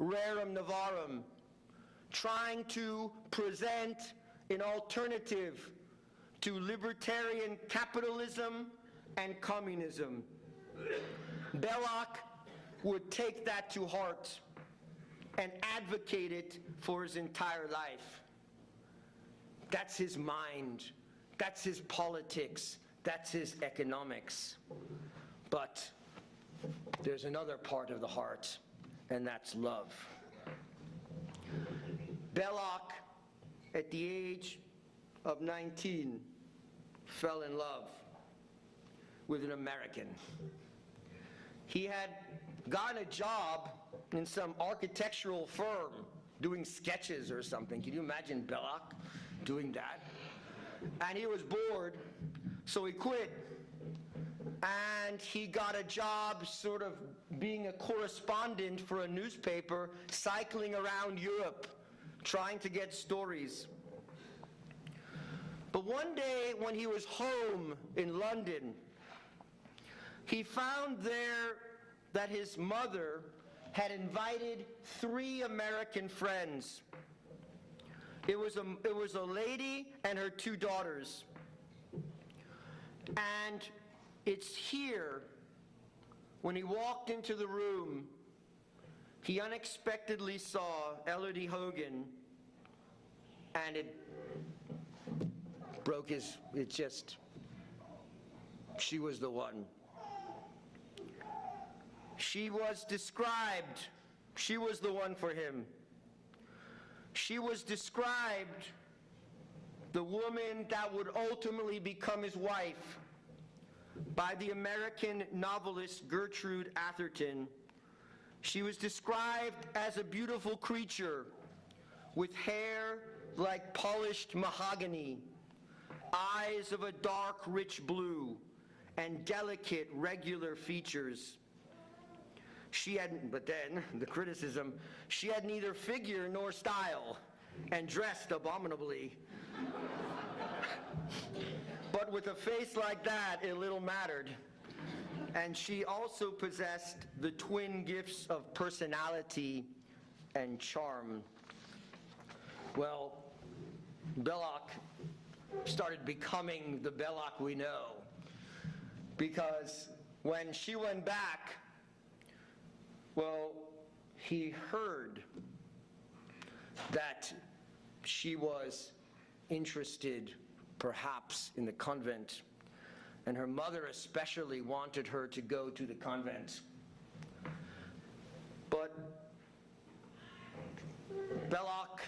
rerum novarum, trying to present an alternative to libertarian capitalism and communism. Belloc would take that to heart and advocate it for his entire life. That's his mind, that's his politics, that's his economics. But there's another part of the heart, and that's love. Belloc, at the age of 19, fell in love with an American. He had gotten a job in some architectural firm doing sketches or something. Can you imagine Belloc doing that? And he was bored, so he quit. And he got a job sort of being a correspondent for a newspaper, cycling around Europe, trying to get stories. But one day when he was home in London, he found there that his mother had invited 3 American friends. It was a lady and her 2 daughters. And it's here, when he walked into the room, he unexpectedly saw Elodie Hogan, and it broke his, she was the one. She was described, she was the one for him. She was described, the woman that would ultimately become his wife, by the American novelist Gertrude Atherton. She was described as a beautiful creature with hair like polished mahogany, eyes of a dark, rich blue, and delicate, regular features. She had, but then, the criticism, she had neither figure nor style, and dressed abominably. But with a face like that, it little mattered. And she also possessed the twin gifts of personality and charm. Well, Belloc started becoming the Belloc we know, because when she went back, well, he heard that she was interested perhaps in the convent, and her mother especially wanted her to go to the convent. But Belloc,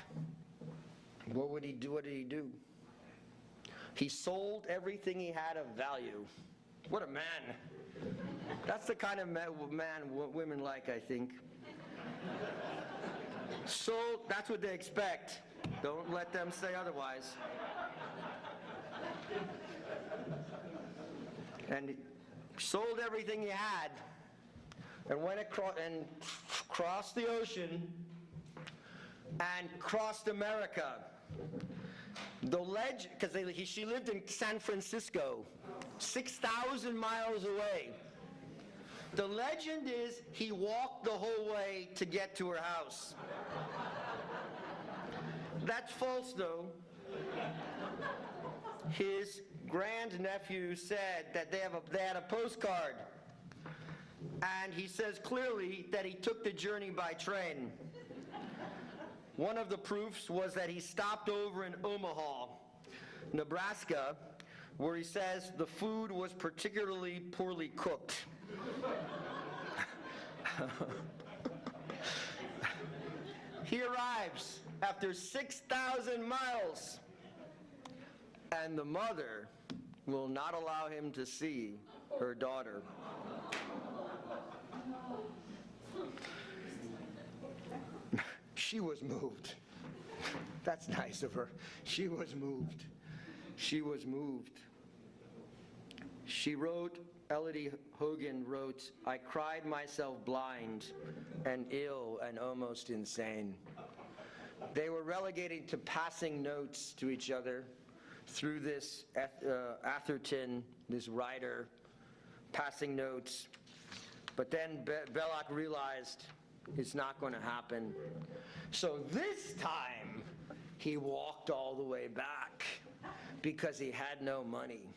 what would he do? What did he do? He sold everything he had of value. What a man. That's the kind of man women like, I think. So that's what they expect. Don't let them say otherwise. And he sold everything he had and went across and crossed the ocean and crossed America. The legend, because she lived in San Francisco, 6,000 miles away. The legend is he walked the whole way to get to her house. That's false, though. His grandnephew said that they had a postcard, and he says clearly that he took the journey by train. One of the proofs was that he stopped over in Omaha, Nebraska, where he says the food was particularly poorly cooked. He arrives after 6,000 miles, and the mother will not allow him to see her daughter. She was moved. That's nice of her. She was moved. She was moved. She wrote, Elodie Hogan wrote, "I cried myself blind and ill and almost insane." They were relegated to passing notes to each other through this Atherton, this writer, passing notes. But then Belloc realized It's not going to happen. So this time, he walked all the way back because he had no money.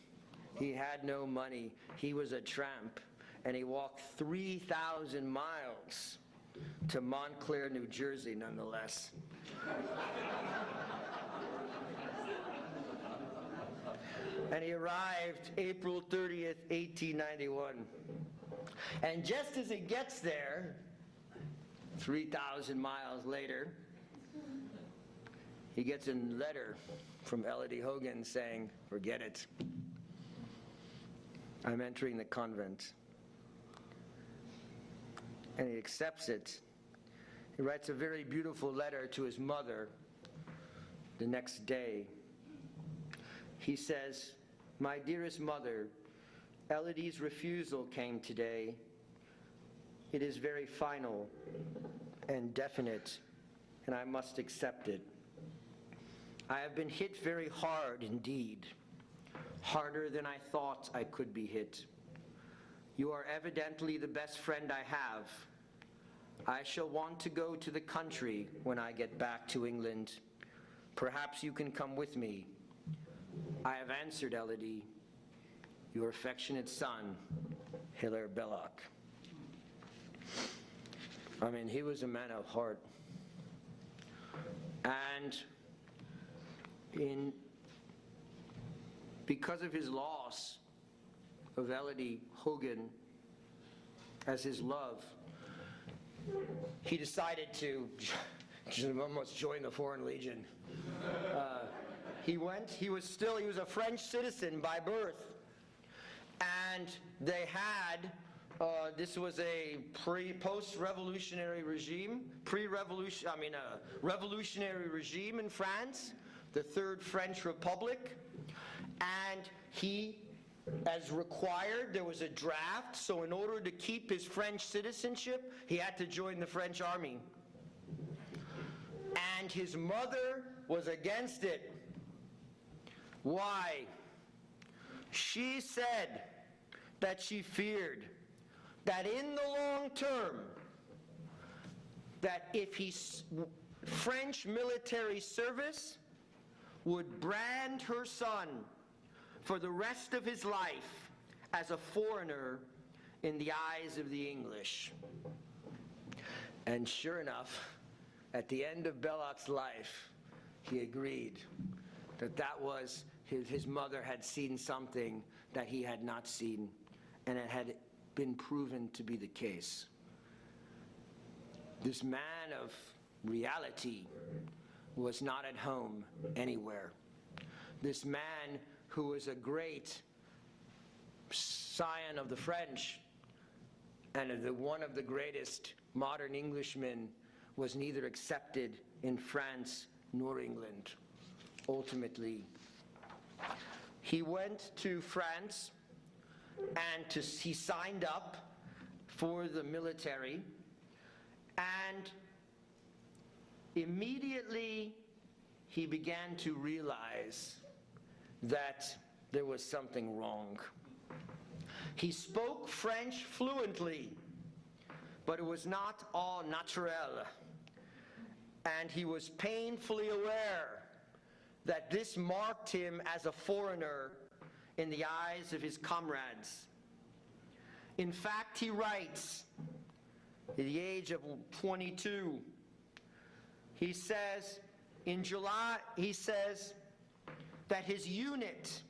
He had no money. He was a tramp. And he walked 3,000 miles to Montclair, New Jersey, nonetheless. And he arrived April 30th, 1891. And just as he gets there, 3,000 miles later, he gets a letter from Elodie Hogan saying, "Forget it. I'm entering the convent." And he accepts it. He writes a very beautiful letter to his mother the next day. He says, "My dearest mother, Elodie's refusal came today. It is very final and definite, and I must accept it. I have been hit very hard indeed, harder than I thought I could be hit. You are evidently the best friend I have. I shall want to go to the country when I get back to England. Perhaps you can come with me. I have answered, Elodie, your affectionate son, Hilaire Belloc." I mean, he was a man of heart. And because of his loss of Elodie Hogan as his love, he decided to almost join the Foreign Legion. He was a French citizen by birth. And they had, this was a post-revolutionary regime, revolutionary regime in France, the Third French Republic. And he, as required, there was a draft, so in order to keep his French citizenship, he had to join the French army. And his mother was against it. Why? She said that she feared that in the long term, that if French military service would brand her son for the rest of his life as a foreigner in the eyes of the English. And sure enough, at the end of Belloc's life, he agreed that was his mother had seen something that he had not seen, and it had been proven to be the case. This man of reality was not at home anywhere. This man who was a great scion of the French and one of the greatest modern Englishmen was neither accepted in France nor England. Ultimately, he went to France and he signed up for the military, and immediately he began to realize that there was something wrong. He spoke French fluently, but it was not all naturel. And he was painfully aware that this marked him as a foreigner in the eyes of his comrades. In fact, he writes, at the age of 22, he says, in July, he says that his unit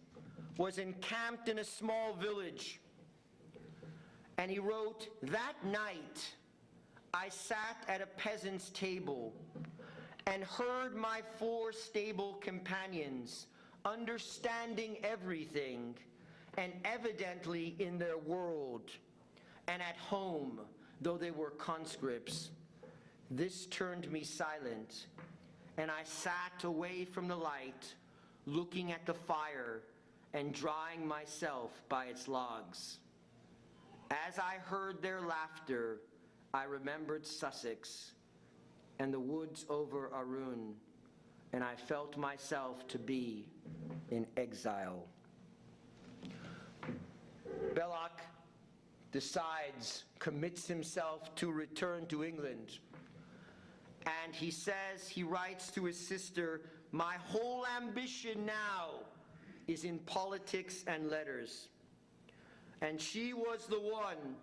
was encamped in a small village. And he wrote, "That night, I sat at a peasant's table and heard my 4 stable companions understanding everything and evidently in their world and at home, though they were conscripts. This turned me silent, and I sat away from the light, looking at the fire and drying myself by its logs. As I heard their laughter, I remembered Sussex and the woods over Arun, and I felt myself to be in exile." Belloc commits himself to return to England. And he writes to his sister, "My whole ambition now is in politics and letters." And she was the one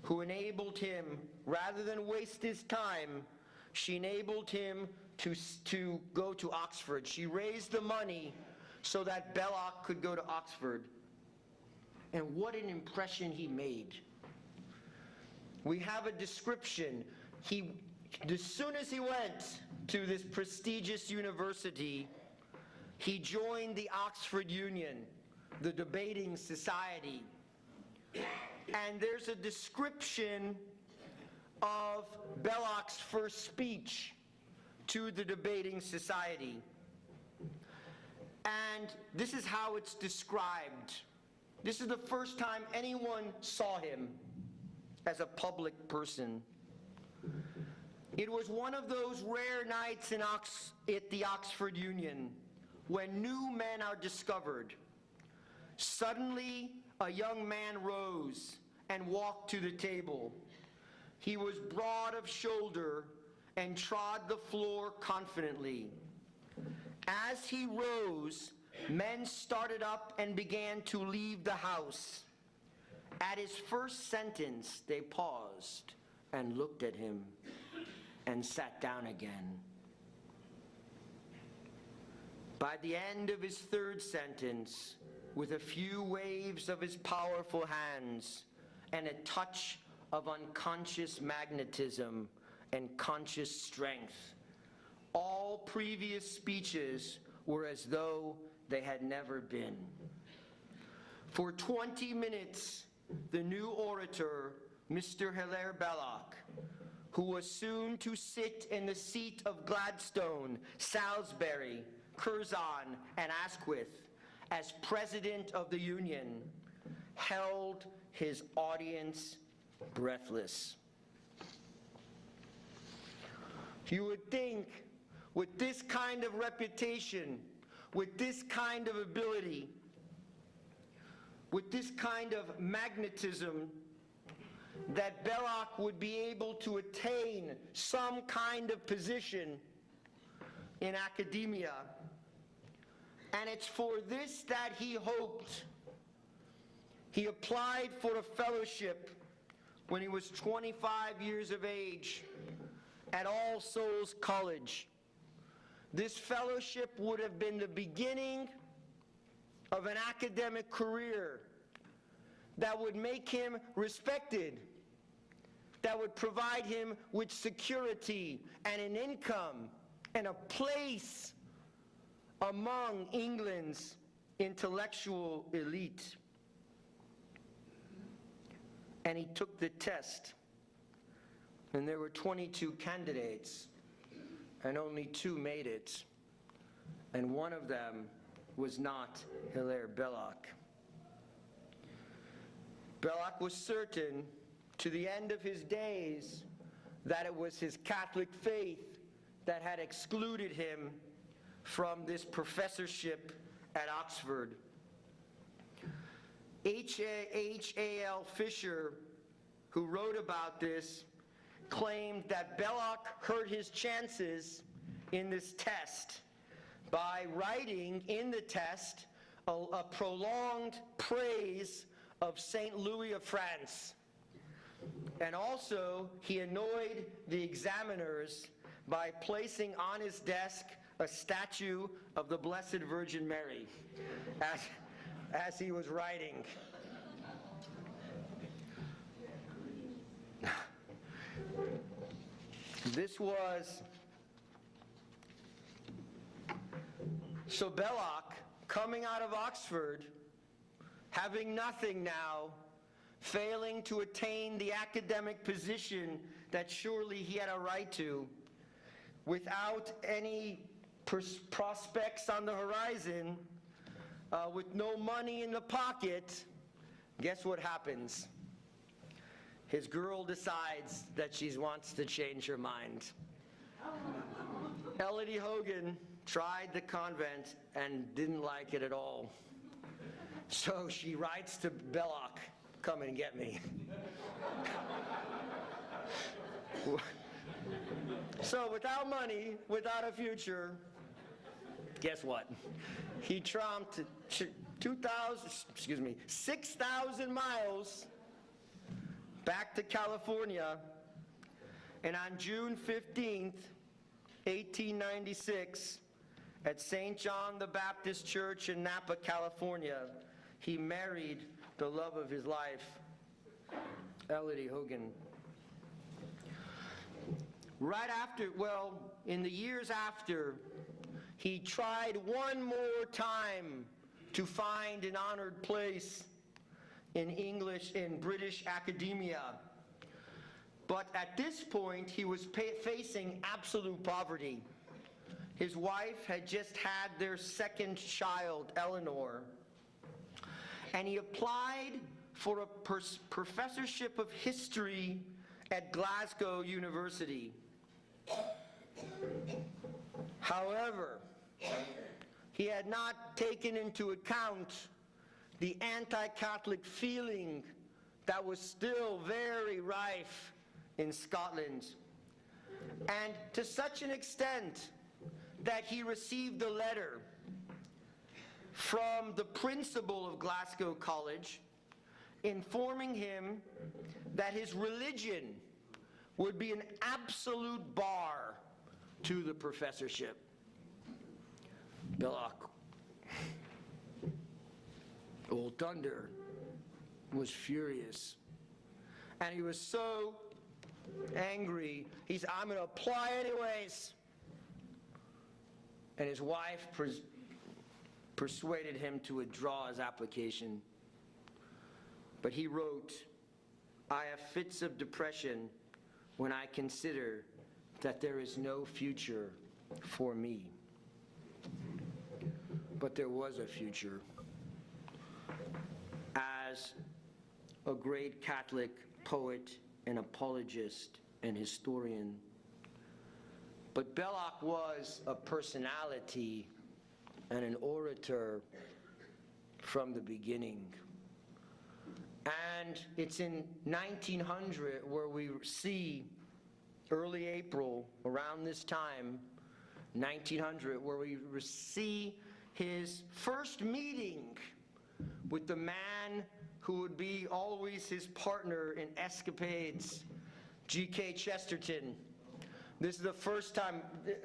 who enabled him, rather than waste his time, she enabled him to go to Oxford. She raised the money so that Belloc could go to Oxford. And what an impression he made. We have a description. As soon as he went to this prestigious university, he joined the Oxford Union, the debating society. And there's a description of Belloc's first speech to the debating society. And this is how it's described. This is the first time anyone saw him as a public person. It was one of those rare nights at the Oxford Union when new men are discovered. Suddenly, a young man rose and walked to the table. He was broad of shoulder and trod the floor confidently. As he rose, men started up and began to leave the house. At his first sentence, they paused and looked at him and sat down again. By the end of his third sentence, with a few waves of his powerful hands and a touch of unconscious magnetism and conscious strength, all previous speeches were as though they had never been. For 20 minutes, the new orator, Mr. Hilaire Belloc, who was soon to sit in the seat of Gladstone, Salisbury, Curzon, and Asquith as President of the Union, held his audience breathless. You would think, with this kind of reputation, with this kind of ability, with this kind of magnetism, that Belloc would be able to attain some kind of position in academia. And it's for this that he hoped. He applied for a fellowship when he was 25 years of age at All Souls College. This fellowship would have been the beginning of an academic career that would make him respected, that would provide him with security and an income and a place among England's intellectual elite. And he took the test, and there were 22 candidates, and only 2 made it, and one of them was not Hilaire Belloc. Belloc was certain to the end of his days that it was his Catholic faith that had excluded him from this professorship at Oxford. H.A.L. Fisher, who wrote about this, claimed that Belloc hurt his chances in this test by writing in the test a prolonged praise of St. Louis of France. And also, he annoyed the examiners by placing on his desk a statue of the Blessed Virgin Mary as he was writing. This was... So Belloc, coming out of Oxford, having nothing now, failing to attain the academic position that surely he had a right to, without any prospects on the horizon, with no money in the pocket, guess what happens? His girl decides that she wants to change her mind. Elodie Hogan tried the convent and didn't like it at all. So she writes to Belloc coming and get me. So without money, without a future, guess what? He tromped 6,000 miles back to California, and on June 15th, 1896, at St. John the Baptist Church in Napa, California, he married the love of his life, Elodie Hogan. Right after, well, in the years after, he tried one more time to find an honored place in British academia. But at this point, he was facing absolute poverty. His wife had just had their second child, Eleanor, and he applied for a professorship of history at Glasgow University. However, he had not taken into account the anti-Catholic feeling that was still very rife in Scotland, and to such an extent that he received a letter from the principal of Glasgow College informing him that his religion would be an absolute bar to the professorship. Belloc, Old Thunder, was furious. And he was so angry, he said, I'm going to apply anyways. And his wife persuaded him to withdraw his application. But he wrote, I have fits of depression when I consider that there is no future for me. But there was a future. As a great Catholic poet and apologist and historian. But Belloc was a personality and an orator from the beginning. And it's in 1900 where we see, early April, around this time, 1900, where we see his first meeting with the man who would be always his partner in escapades, G.K. Chesterton. This is the first time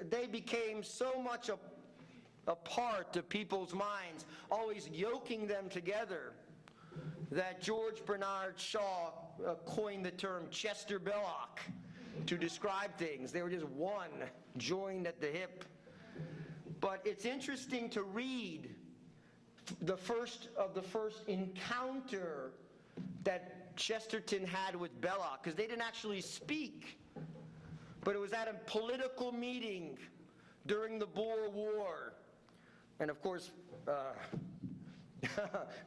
they became so much a part of people's minds, always yoking them together, that George Bernard Shaw coined the term Chester Belloc to describe things. They were just one, joined at the hip. But it's interesting to read the first encounter that Chesterton had with Belloc, because they didn't actually speak, but it was at a political meeting during the Boer War. And of course,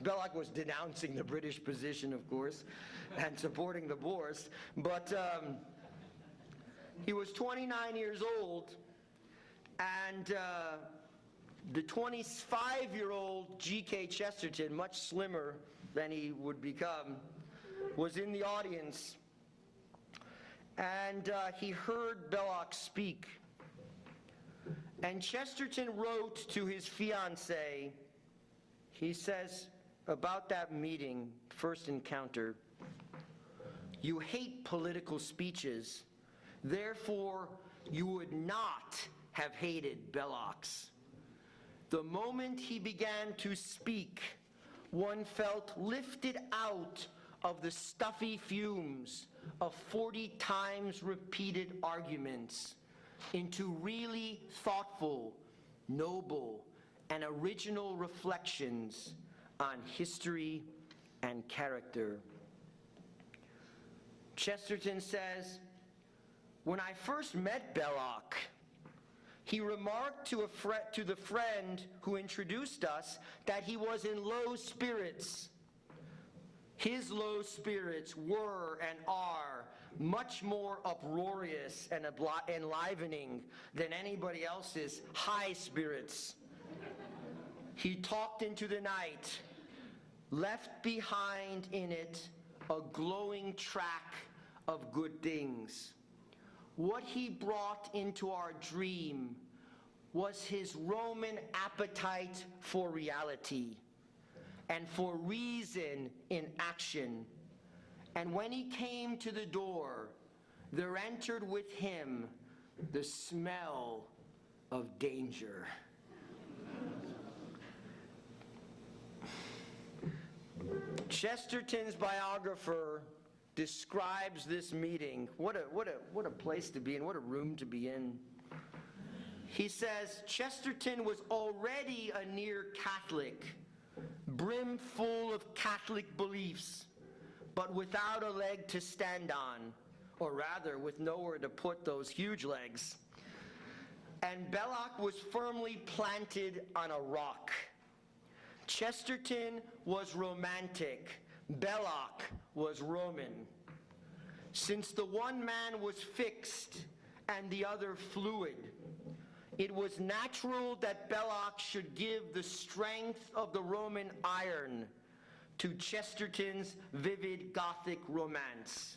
Belloc was denouncing the British position, of course, and supporting the Boers. But he was 29 years old, and the 25-year-old G.K. Chesterton, much slimmer than he would become, was in the audience, and he heard Belloc speak. And Chesterton wrote to his fiancée, he says about that meeting, first encounter, you hate political speeches, therefore you would not have hated Belloc's. The moment he began to speak, one felt lifted out of the stuffy fumes of 40 times repeated arguments into really thoughtful, noble, and original reflections on history and character. Chesterton says, when I first met Belloc, he remarked to the friend who introduced us that he was in low spirits. His low spirits were and are much more uproarious and enlivening than anybody else's high spirits. He talked into the night, left behind in it a glowing track of good things. What he brought into our dream was his Roman appetite for reality and for reason in action. And when he came to the door, there entered with him the smell of danger. Chesterton's biographer describes this meeting. What a place to be in, what a room to be in. He says, Chesterton was already a near Catholic, brimful of Catholic beliefs, but without a leg to stand on, or rather, with nowhere to put those huge legs. And Belloc was firmly planted on a rock. Chesterton was romantic. Belloc was Roman. Since the one man was fixed and the other fluid, it was natural that Belloc should give the strength of the Roman iron to Chesterton's vivid Gothic romance.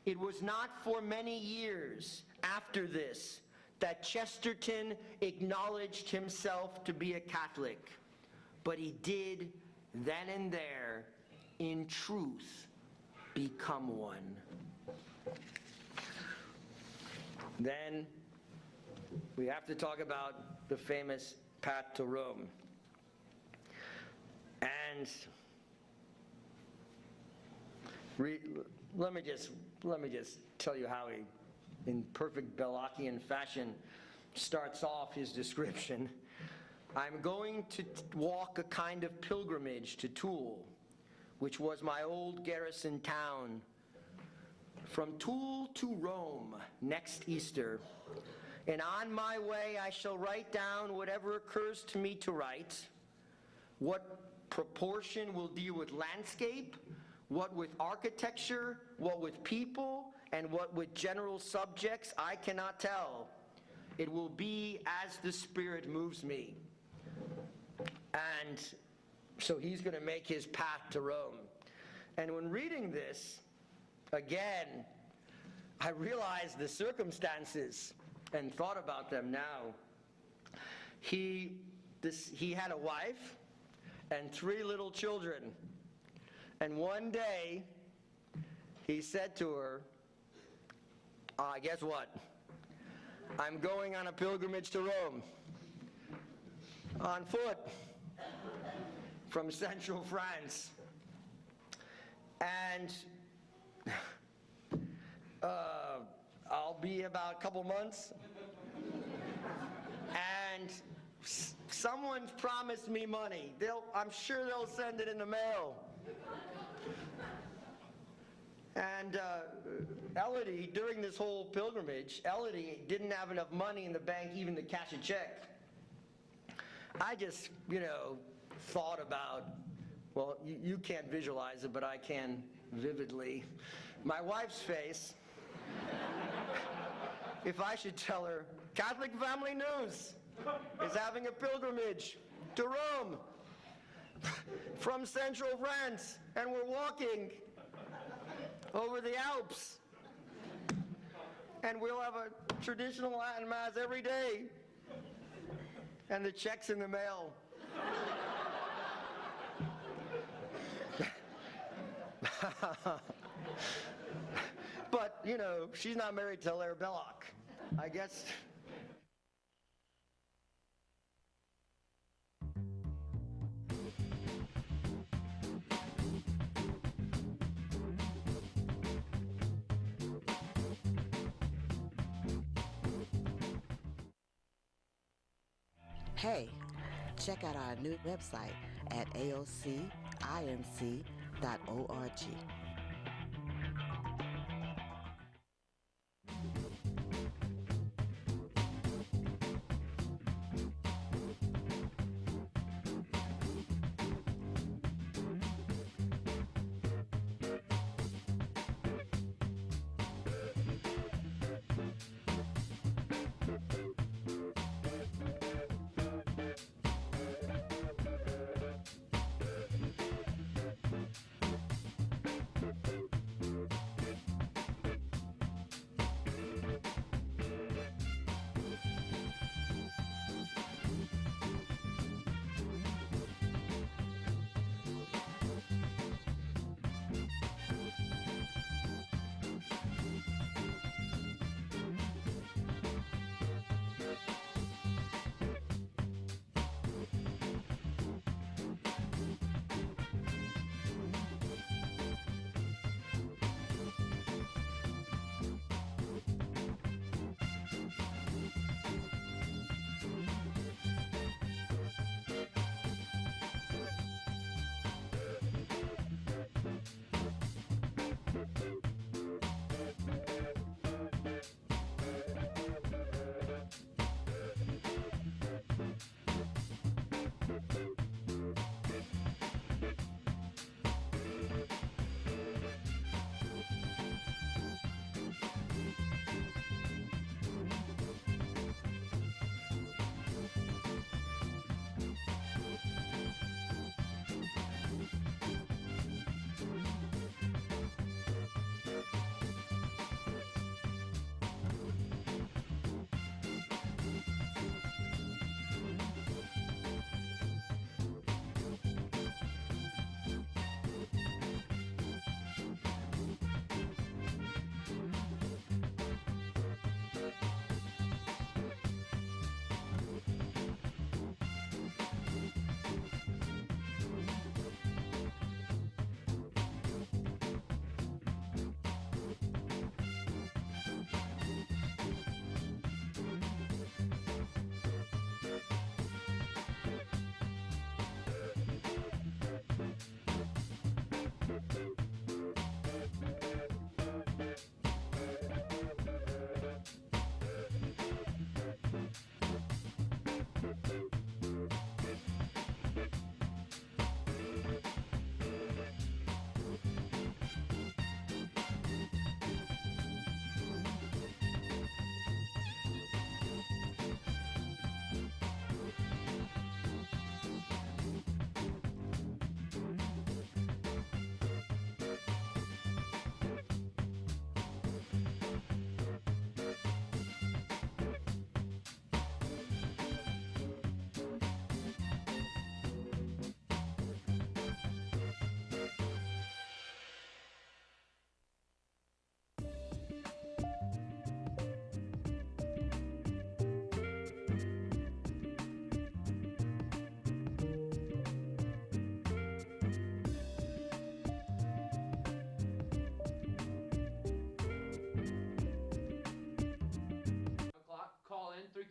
It was not for many years after this that Chesterton acknowledged himself to be a Catholic, but he did then and there, in truth, become one. Then we have to talk about the famous path to Rome. And let me just tell you how he, in perfect Bellocian fashion, starts off his description. I'm going to walk a kind of pilgrimage to Toul, which was my old garrison town. From Toul to Rome next Easter, and on my way I shall write down whatever occurs to me to write, what proportion will deal with landscape, what with architecture, what with people, and what with general subjects, I cannot tell. It will be as the Spirit moves me. And so he's going to make his path to Rome. And when reading this, again, I realized the circumstances and thought about them now. He had a wife and 3 little children. And one day, he said to her, guess what? I'm going on a pilgrimage to Rome, on foot, from central France. And I'll be about a couple months. And someone's promised me money. I'm sure they'll send it in the mail. And Elodie, during this whole pilgrimage, Elodie didn't have enough money in the bank even to cash a check. I just, thought about, well, you can't visualize it, but I can vividly. My wife's face, if I should tell her, Catholic Family News is having a pilgrimage to Rome from central France, and we're walking over the Alps, and we'll have a traditional Latin Mass every day, and the check's in the mail. But, she's not married to Hilaire Belloc, I guess. Hey, check out our new website at AOCIMC.org.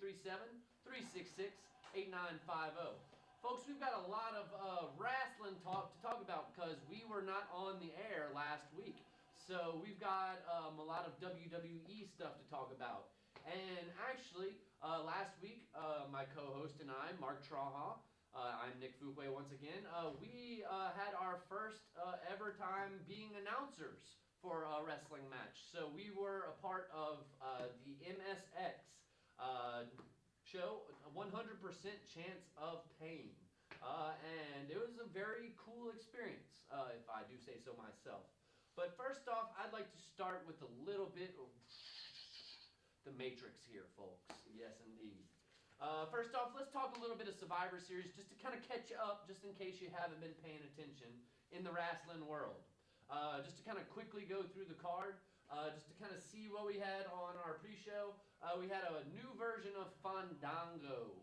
337-366-8950. Folks, we've got a lot of wrestling talk to talk about because we were not on the air last week. So we've got a lot of WWE stuff to talk about. And actually, last week, my co-host and I, Mark Traha, I'm Nick Fuqua once again, we had our first ever time being announcers for a wrestling match. So we were a part of the MSX show, 100% Chance of Pain. And it was a very cool experience, if I do say so myself. But first off, I'd like to start with a little bit of the Matrix here, folks. Yes, indeed. First off, let's talk a little bit of Survivor Series just to kind of catch you up, just in case you haven't been paying attention in the wrestling world. Just to kind of quickly go through the card, just to kind of see what we had on our pre-show. We had a new version of Fandango,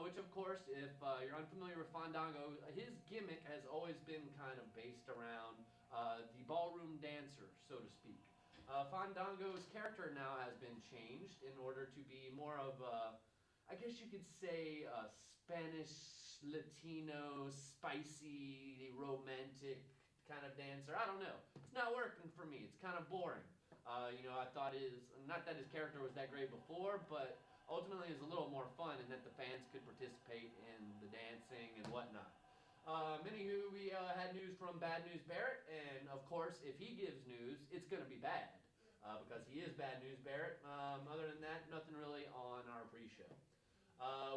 which of course, if you're unfamiliar with Fandango, his gimmick has always been kind of based around the ballroom dancer, so to speak. Fandango's character now has been changed in order to be more of a, I guess you could say, a Spanish, Latino, spicy, romantic kind of dancer. I don't know. It's not working for me. It's kind of boring. I thought not that his character was that great before, but ultimately it was a little more fun in that the fans could participate in the dancing and whatnot. Anywho, we had news from Bad News Barrett, and of course, if he gives news, it's going to be bad, because he is Bad News Barrett. Other than that, nothing really on our pre-show.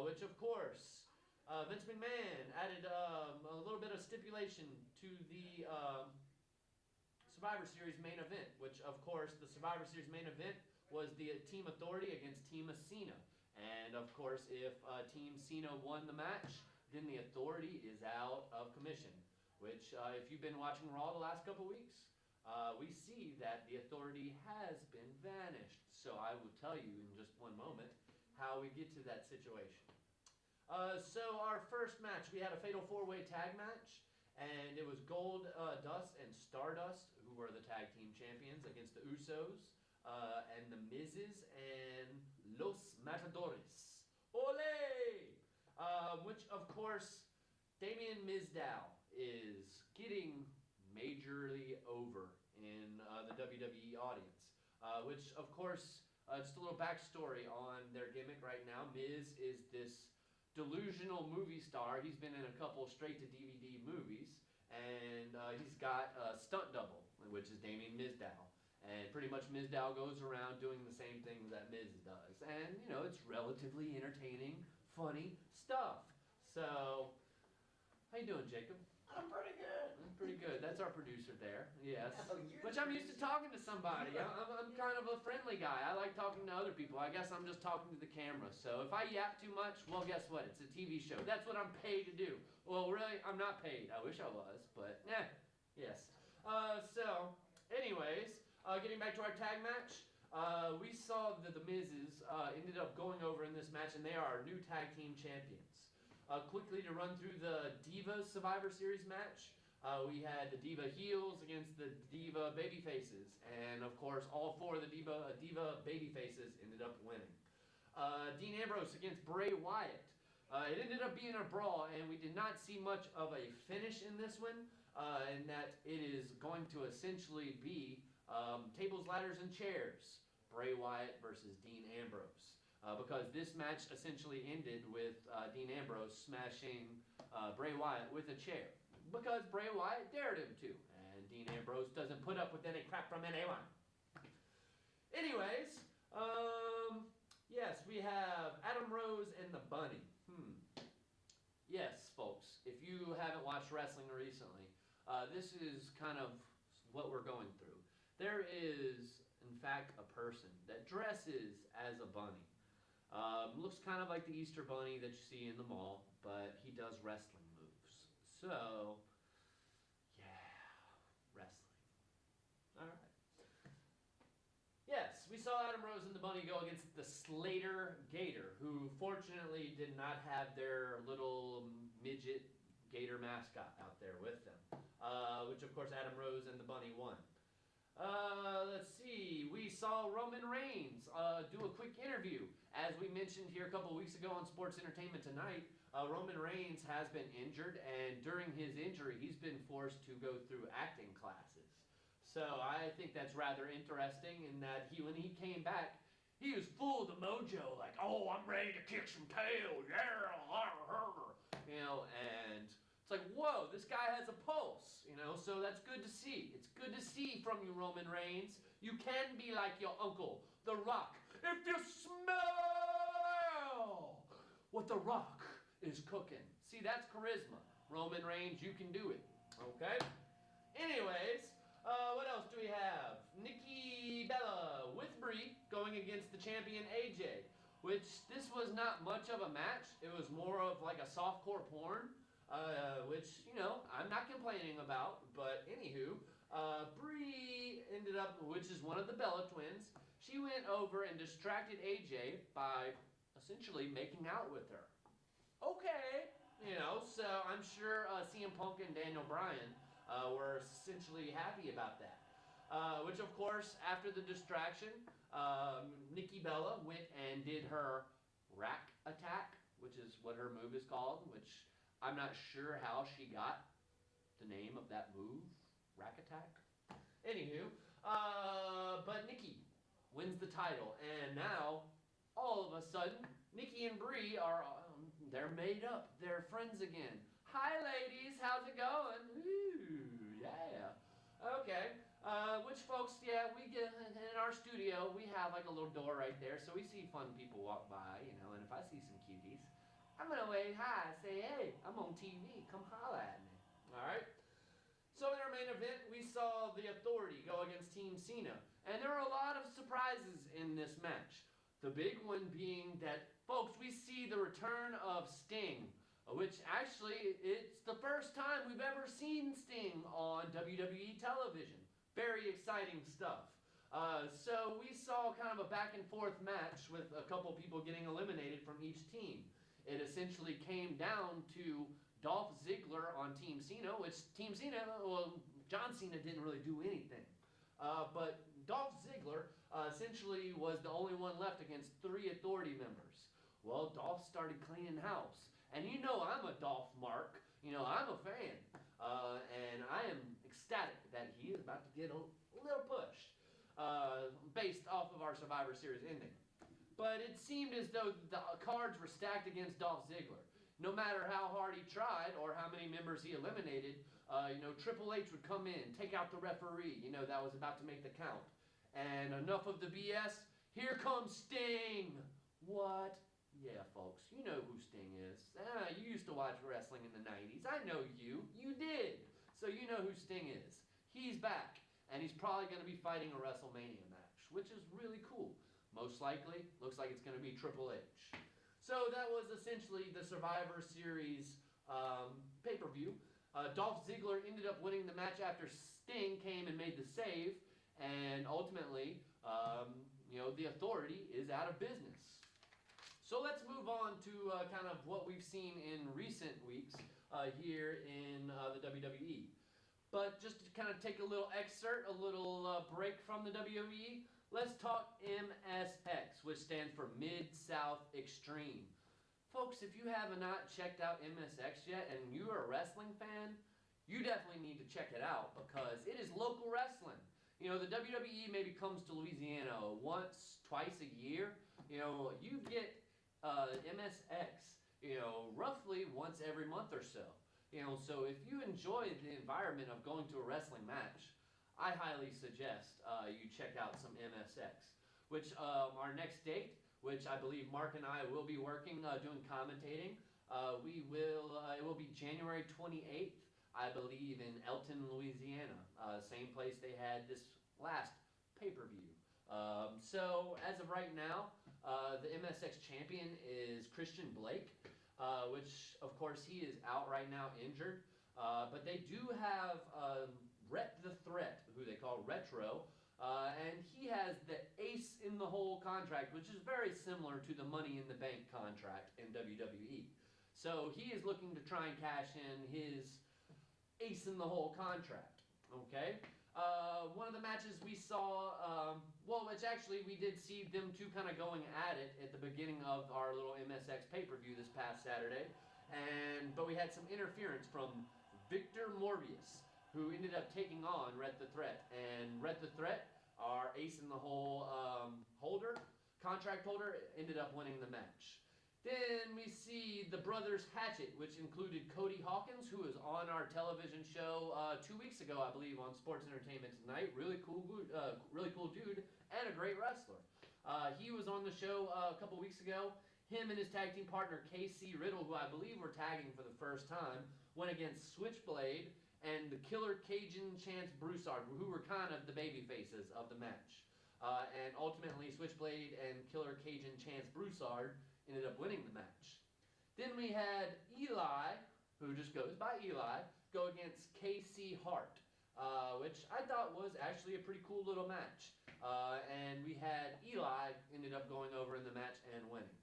Which, of course, Vince McMahon added a little bit of stipulation to the Survivor Series main event, which, of course, the Survivor Series main event was the Team Authority against Team Cena. And, of course, if Team Cena won the match, then the Authority is out of commission, which, if you've been watching Raw the last couple weeks, we see that the Authority has been vanished. So I will tell you in just one moment how we get to that situation. So our first match, we had a Fatal 4-Way tag match, and it was Gold Dust and Stardust, who were the tag team champions, against the Usos, and the Mizes, and Los Matadores. Ole! Which, of course, Damien Mizdow is getting majorly over in the WWE audience. Which, of course, just a little backstory on their gimmick right now. Miz is this delusional movie star. He's been in a couple straight-to-DVD movies, and he's got a stunt double, which is Damien Mizdow. And pretty much Mizdow goes around doing the same things that Miz does. And, it's relatively entertaining, funny stuff. So, how you doing, Jacob? I'm pretty good. I'm pretty good. That's our producer there. Yes. Oh, Which I'm used to talking to somebody. I'm kind of a friendly guy. I like talking to other people. I guess I'm just talking to the camera. So if I yap too much, well, guess what? It's a TV show. That's what I'm paid to do. Well, really, I'm not paid. I wish I was, but yes. So, anyways, getting back to our tag match, we saw that the Mizes ended up going over in this match, and they are our new tag team champions. Quickly to run through the Divas Survivor Series match, we had the Diva heels against the Diva babyfaces, and of course, all four of the Diva babyfaces ended up winning. Dean Ambrose against Bray Wyatt. It ended up being a brawl, and we did not see much of a finish in this one, in that it is going to essentially be tables, ladders, and chairs. Bray Wyatt versus Dean Ambrose. Because this match essentially ended with Dean Ambrose smashing Bray Wyatt with a chair. Because Bray Wyatt dared him to. And Dean Ambrose doesn't put up with any crap from anyone. Anyways, yes, we have Adam Rose and the Bunny. Yes, folks, if you haven't watched wrestling recently, this is kind of what we're going through. There is, in fact, a person that dresses as a bunny. Looks kind of like the Easter Bunny that you see in the mall, but he does wrestling moves. So, yeah, wrestling. All right. Yes, we saw Adam Rose and the Bunny go against the Slater Gator, who fortunately did not have their little midget gator mascot out there with them, which of course Adam Rose and the Bunny won. Let's see, we saw Roman Reigns do a quick interview as we mentioned here a couple weeks ago on Sports Entertainment Tonight, Roman Reigns has been injured, and during his injury, he's been forced to go through acting classes. So I think that's rather interesting in that when he came back, he was full of the mojo, like, oh, I'm ready to kick some tail, yeah, you know, and it's like, whoa, this guy has a pulse, you know, so that's good to see. It's good to see from you, Roman Reigns. You can be like your uncle, The Rock. If you smell what The Rock is cooking. See, that's charisma. Roman Reigns, you can do it, okay? Anyways, what else do we have? Nikki Bella with Brie going against the champion AJ, which this was not much of a match. It was more of like a softcore porn, which, you know, I'm not complaining about, but anywho, Brie ended up, which is one of the Bella twins, she went over and distracted AJ by essentially making out with her. Okay, you know, so I'm sure CM Punk and Daniel Bryan were essentially happy about that. Which, of course, after the distraction, Nikki Bella went and did her rack attack, which is what her move is called, which I'm not sure how she got the name of that move, rack attack. Anywho, but Nikki wins the title, and now, all of a sudden, Nikki and Brie are, they're made up, they're friends again. Hi ladies, how's it going? Ooh, yeah. Okay, which folks, yeah, we get, in our studio, we have like a little door right there, so we see fun people walk by, you know, and if I see some cuties, I'm gonna wave hi, say, hey, I'm on TV, come holla at me, alright? So in our main event, we saw The Authority go against Team Cena, and there were a lot of surprises in this match. The big one being that, folks, we see the return of Sting, which actually, it's the first time we've ever seen Sting on WWE television. Very exciting stuff. So we saw kind of a back and forth match with a couple people getting eliminated from each team. It essentially came down to Dolph Ziggler on Team Cena, which Team Cena, well, John Cena didn't really do anything. But Dolph Ziggler essentially was the only one left against 3 Authority members. Well, Dolph started cleaning house. And you know I'm a Dolph Mark. You know, I'm a fan. And I am ecstatic that he is about to get a little push based off of our Survivor Series ending. But it seemed as though the cards were stacked against Dolph Ziggler. No matter how hard he tried or how many members he eliminated, you know, Triple H would come in, take out the referee, you know, that was about to make the count. And enough of the BS, here comes Sting. What? Yeah, folks, you know who Sting is. You used to watch wrestling in the 90s. I know you. You did. So you know who Sting is. He's back, and he's probably going to be fighting a WrestleMania match, which is really cool. Most likely, looks like it's going to be Triple H. So that was essentially the Survivor Series pay-per-view. Dolph Ziggler ended up winning the match after Sting came and made the save, and ultimately, you know, the Authority is out of business. So let's move on to kind of what we've seen in recent weeks here in the WWE. But just to kind of take a little excerpt, a little break from the WWE, let's talk MSX, which stands for Mid-South Extreme. Folks, if you have not checked out MSX yet and you're a wrestling fan, you definitely need to check it out because it is local wrestling. You know, the WWE maybe comes to Louisiana once, twice a year. You know, you get MSX, you know, roughly once every month or so. You know, so if you enjoy the environment of going to a wrestling match, I highly suggest you check out some MSX. Which our next date, which I believe Mark and I will be working, doing commentating, it will be January 28th, I believe, in Elton, Louisiana. Same place they had this last pay-per-view. So as of right now, the MSX champion is Christian Blake, which of course he is out right now injured. But they do have Rhett the Threat, who they call Retro, and he has the ace in the hole contract, which is very similar to the Money in the Bank contract in WWE. So he is looking to try and cash in his ace in the hole contract. Okay. One of the matches we saw Well, which actually we did see them two kind of going at it at the beginning of our little MSX pay-per-view this past Saturday, but we had some interference from Victor Morbius, who ended up taking on Red the Threat, and Red the Threat, our ace in the hole contract holder, ended up winning the match. Then we see the Brothers Hatchet, which included Cody Hawkins, who was on our television show 2 weeks ago, I believe, on Sports Entertainment Tonight. Really cool dude, and a great wrestler. He was on the show a couple weeks ago. Him and his tag team partner, KC Riddle, who I believe were tagging for the first time, went against Switchblade and the Killer Cajun Chance Broussard, who were kind of the baby faces of the match. And ultimately, Switchblade and Killer Cajun Chance Broussard ended up winning the match. Then we had Eli, who just goes by Eli, go against KC Hart, which I thought was actually a pretty cool little match. And we had Eli ended up going over in the match and winning.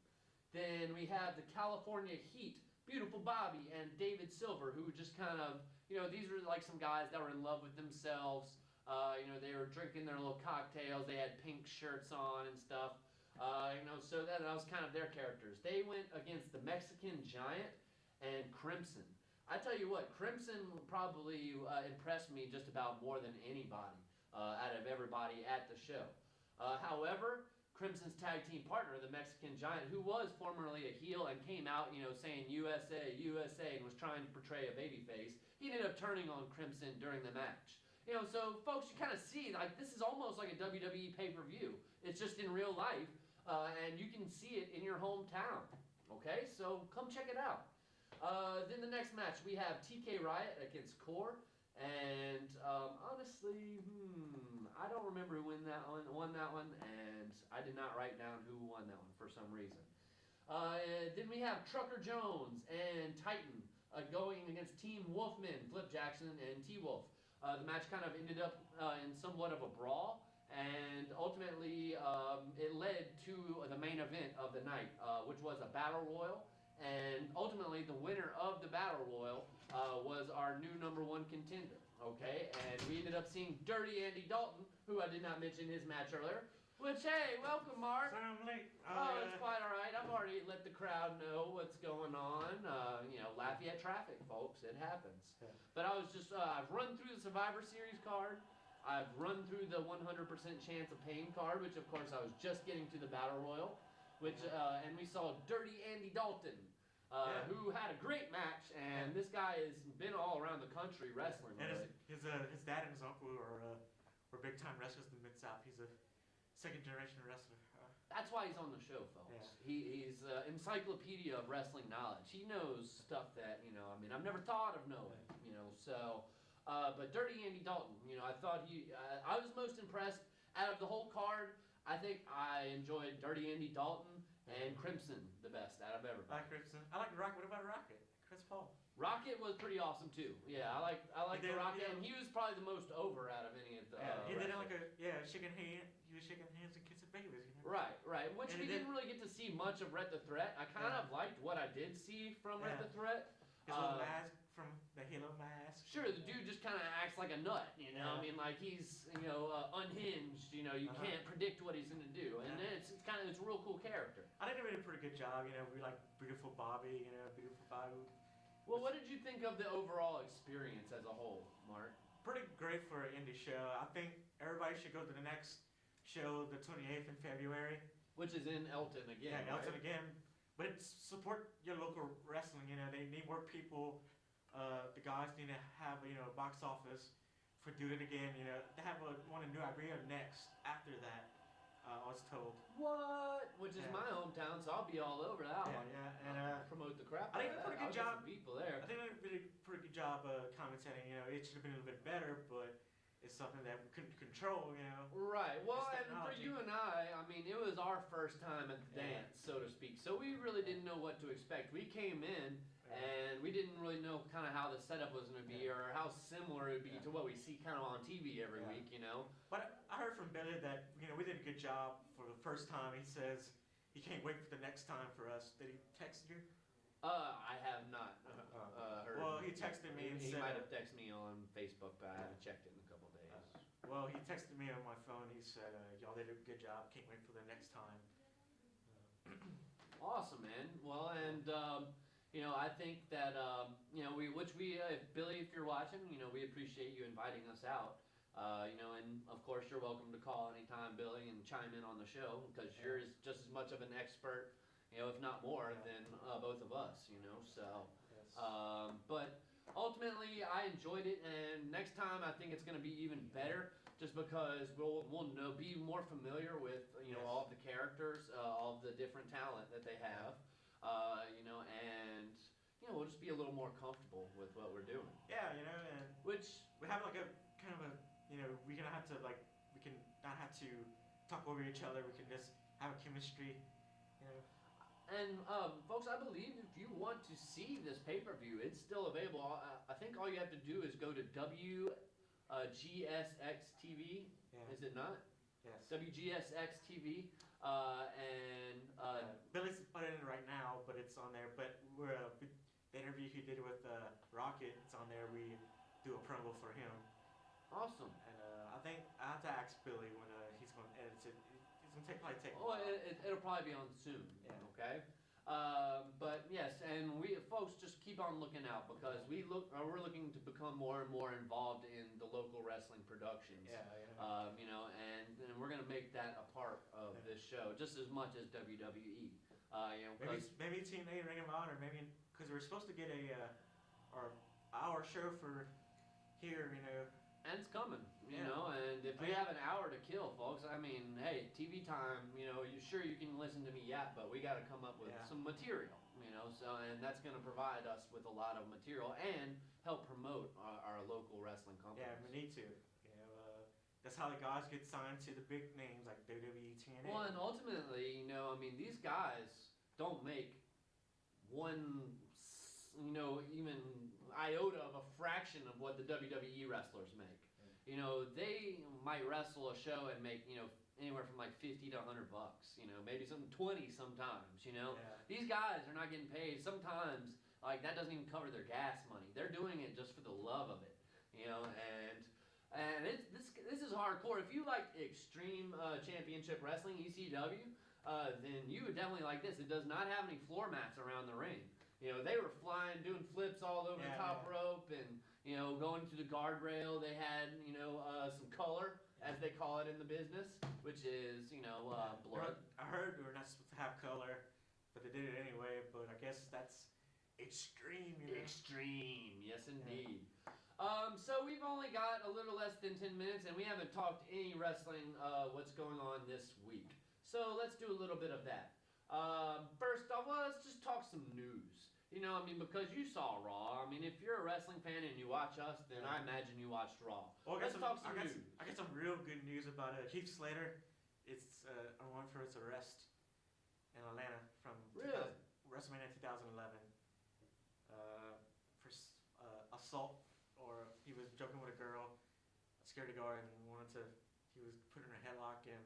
Then we have the California Heat, Beautiful Bobby and David Silver, who just kind of, these were like some guys that were in love with themselves. They were drinking their little cocktails. They had pink shirts on and stuff. So that was kind of their characters. They went against the Mexican Giant and Crimson. I tell you what, Crimson probably impressed me just about more than anybody out of everybody at the show. However, Crimson's tag team partner, the Mexican Giant, who was formerly a heel and came out, saying USA, USA, and was trying to portray a babyface, he ended up turning on Crimson during the match. So folks, you kind of see, like, this is almost like a WWE pay-per-view. It's just in real life, and you can see it in your hometown. Okay, so come check it out. Then the next match, we have TK Riot against Core, and honestly, I don't remember who won that one, and I did not write down who won that one for some reason. Then we have Trucker Jones and Titan going against Team Wolfman, Flip Jackson and T-Wolf. The match kind of ended up in somewhat of a brawl, and ultimately it led to the main event of the night, which was a battle royal. And ultimately, the winner of the battle royal was our new #1 contender. Okay, and we ended up seeing Dirty Andy Dalton, who I did not mention his match earlier. Which, hey, welcome, Mark. Sorry I'm late. It's quite all right. I've already let the crowd know what's going on. Lafayette traffic, folks. It happens. Yeah. But I was just, I've run through the Survivor Series card. I've run through the 100% chance of pain card, which, of course, I was just getting to the Battle Royal. And we saw Dirty Andy Dalton, who had a great match. And this guy has been all around the country wrestling. And his dad and his uncle were big-time wrestlers in the Mid-South. He's a second-generation wrestler. That's why he's on the show, folks. Yeah. He's encyclopedia of wrestling knowledge. He knows stuff that, I've never thought of knowing, but Dirty Andy Dalton, I thought I was most impressed out of the whole card. I think I enjoyed Dirty Andy Dalton and Crimson the best out of everybody. I like Crimson. I like Rocket. What about Rocket? Chris Paul. Rocket was pretty awesome too. Yeah, I like the Rocket, and he was probably the most over out of any of the. He did shaking hand. He was shaking hands and kissing babies. Right. Which we didn't really get to see much of Red the Threat. I kind of liked what I did see from Red the Threat. His little mask from the Halo mask. Sure, the dude just kind of acts like a nut. Like he's unhinged. You can't predict what he's gonna do, and it's a real cool character. I think they did a pretty good job. We like Beautiful Bobby. Beautiful Bobby. Well, what did you think of the overall experience as a whole, Mark? Pretty great for an indie show. I think everybody should go to the next show, the 28th in February. Which is in Elton again. Yeah, Elton again. But support your local wrestling. They need more people. The guys need to have a box office for Do It Again. They have one in New Iberia next after that. I was told. What? Which is my hometown, so I'll be all over that one. Yeah, and I'll promote the crap. I think they did a pretty good job. People there. I think they did a pretty good job commentating. It should have been a little bit better, but it's something that we couldn't control. Right. Well, and for you and I mean, it was our first time at the dance, so to speak. So we really didn't know what to expect. We came in. And we didn't really know kind of how the setup was going to be or how similar it would be to what we see kind of on TV every week, But I heard from Billy that, we did a good job for the first time. He says he can't wait for the next time for us. Did he text you? I have not heard. Well, he texted me and he said... might have texted me on Facebook, but I haven't checked it in a couple of days. Well, he texted me on my phone. He said, "Y'all did a good job. Can't wait for the next time." Awesome, man. Well, and I think that Billy, if you're watching, we appreciate you inviting us out. And of course you're welcome to call anytime, Billy, and chime in on the show because you're just as much of an expert, if not more, than both of us. So. Yes. But ultimately, I enjoyed it, and next time I think it's going to be even better, just because we'll be more familiar with all of the characters, all of the different talent that they have, and we'll just be a little more comfortable with what we're doing. Yeah, and Which we have like a kind of a we're gonna have to we can not have to talk over each other. We can just have a chemistry. And folks, I believe if you want to see this pay-per-view, it's still available. I think all you have to do is go to WGSX TV. Yeah. Is it not? Yes. WGSX TV. Billy's put it in right now, but it's on there. But the interview he did with Rocket, it's on there. We do a promo for him. Awesome. And I think I have to ask Billy when he's going to edit it. He's going to probably take. Oh, it'll probably be on soon. Yeah. Okay. But yes, and we folks just keep on looking out because we're looking to become more and more involved in the local wrestling productions. Yeah. And we're gonna make that a part of this show just as much as WWE. Maybe TNA, Ring of Honor, maybe because we're supposed to get our show for here. And it's coming, Yeah. and if we have an hour to kill, folks, I mean, hey, TV time, you can listen to me yap, but we got to come up with some material, and that's going to provide us with a lot of material and help promote our local wrestling companies. Yeah, we need to. That's how the guys get signed to the big names like WWE, TNA. Well, and ultimately, these guys don't make one, even iota of a fraction of what the WWE wrestlers make. They might wrestle a show and make, anywhere from like $50 to $100, maybe some 20 sometimes, These guys are not getting paid. Sometimes, that doesn't even cover their gas money. They're doing it just for the love of it, and this is hardcore. If you like Extreme Championship Wrestling, ECW, then you would definitely like this. It does not have any floor mats around the ring. They were flying, doing flips all over the top rope, and going to the guardrail. They had some color, as they call it in the business, which is blood. I heard we were not supposed to have color, but they did it anyway. But I guess that's extreme. Extreme, yes indeed. So we've only got a little less than 10 minutes, and we haven't talked any wrestling. What's going on this week? So let's do a little bit of that. First off, let's just talk some news. Because you saw Raw. If you're a wrestling fan and you watch us, then I imagine you watched Raw. Well, let's talk some news. I got some real good news about Heath Slater. It's on for his arrest in Atlanta from WrestleMania 2011 for assault, or he was joking with a girl, scared to go and he was put in a headlock, and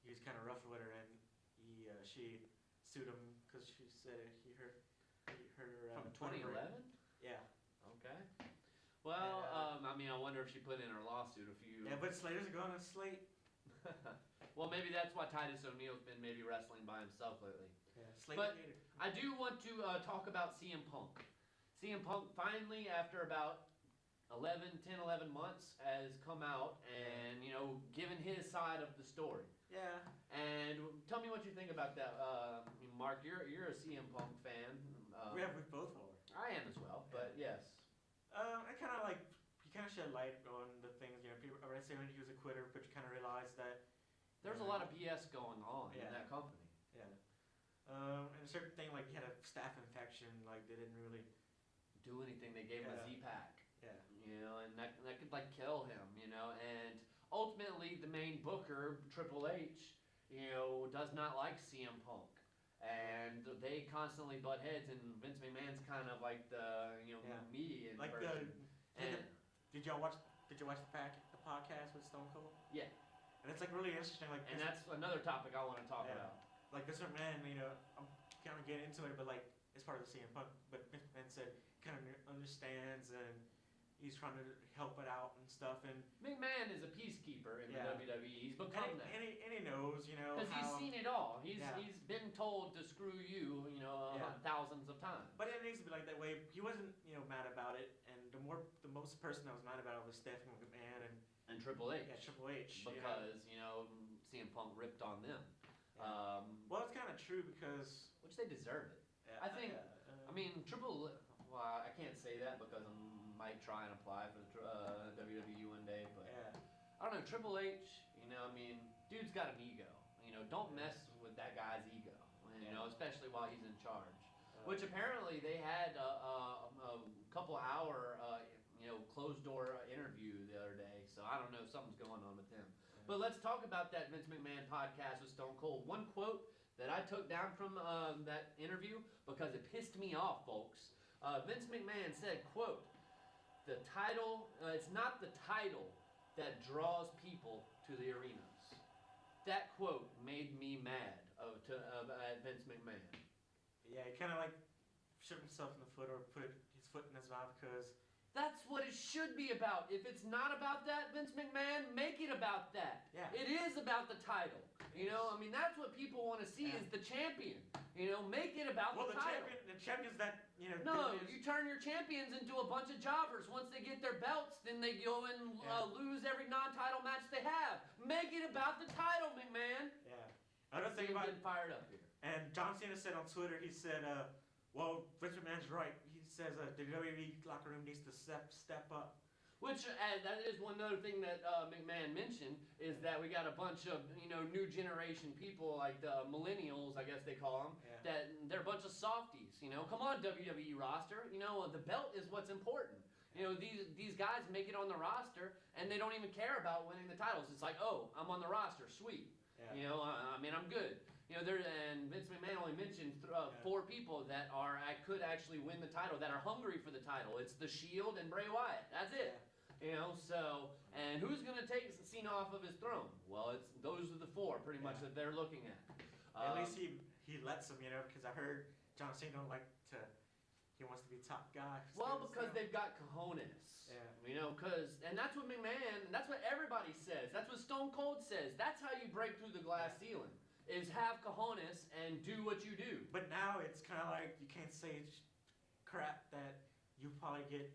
he was kind of rough with her, and she sued him because she said he hurt her. From 2011? Yeah. Okay. Well, I wonder if she put in her lawsuit a few. Yeah, but Slater's going on slate. Well, maybe that's why Titus O'Neil's been maybe wrestling by himself lately. Yeah, Slate. But I do want to talk about CM Punk. CM Punk finally, after about 10, 11 months, has come out and, given his side of the story. Yeah. And tell me what you think about that. Mark, you're a CM Punk fan. We both are. I am as well, but yes. I kind of he kind of shed light on the things, people already say when he was a quitter, but you kind of realize that there's a lot of BS going on in that company. Yeah. And a certain thing, he had a staph infection, they didn't really do anything. They gave him a Z-Pack. Yeah. And that could kill him, and ultimately the main booker, Triple H, does not like CM Punk. And they constantly butt heads, and Vince McMahon's kind of like the media person. Did you watch the podcast with Stone Cold? Yeah. And it's really interesting. And that's another topic I want to talk about. Vince McMahon, I'm kind of getting into it, but it's part of the CM Punk. But Vince McMahon said kind of understands and he's trying to help it out and stuff. And McMahon is a peacekeeper in Yeah. the WWE. He's become that. and he knows, you know, Because he's how. seen it all. He's Yeah. he's been told to screw you, Yeah. thousands of times. But it needs to be like that way. He wasn't, you know, mad about it, and the most person that was mad about it was Stephanie McMahon And Triple H. yeah, Triple H. Because CM Punk ripped on them. Yeah. Well, it's kind of true because. Which they deserve it. I think. I mean, well, I can't say that because I might try and apply for the WWE one day, but Yeah. I don't know. Triple H, dude's got an ego. Don't mess with that guy's ego. Especially while he's in charge. Which apparently they had a couple hour, closed door interview the other day. So I don't know, something's going on with him. But let's talk about that Vince McMahon podcast with Stone Cold. One quote that I took down from that interview because it pissed me off, folks. Vince McMahon said, quote, "The title, it's not the title that draws people to the arenas." That quote made me mad at Vince McMahon. Yeah, he kind of like shook himself in the foot or put his foot in his mouth because. That's what it should be about. If it's not about that, Vince McMahon, make it about that. Yeah. It is about the title. That's what people want to see is the champion. Make it about the title. The champions that, No, you turn your champions into a bunch of jobbers. Once they get their belts, then they go and lose every non-title match they have. Make it about the title, McMahon. Yeah. Another thing about getting fired up here. And John Cena said on Twitter, he said, well, Vince McMahon's right. He says the WWE locker room needs to step up. Which, that is one other thing that McMahon mentioned, is that we got a bunch of, new generation people, like the millennials, I guess they call them, that they're a bunch of softies, Come on, WWE roster, the belt is what's important. These guys make it on the roster, and they don't even care about winning the titles. It's like, oh, I'm on the roster, sweet. Yeah. I'm good. And Vince McMahon only mentioned 4 people that could actually win the title, that are hungry for the title. It's The Shield and Bray Wyatt. That's it. And who's going to take Cena off of his throne? Well, those are the 4 pretty much that they're looking at. At least he lets them, because I heard John Cena he wants to be top guy. Well, because they've got cojones. Yeah. And that's what McMahon, that's what everybody says. That's what Stone Cold says. That's how you break through the glass ceiling, is have cojones and do what you do. But now it's kind of like you can't say crap that you probably get,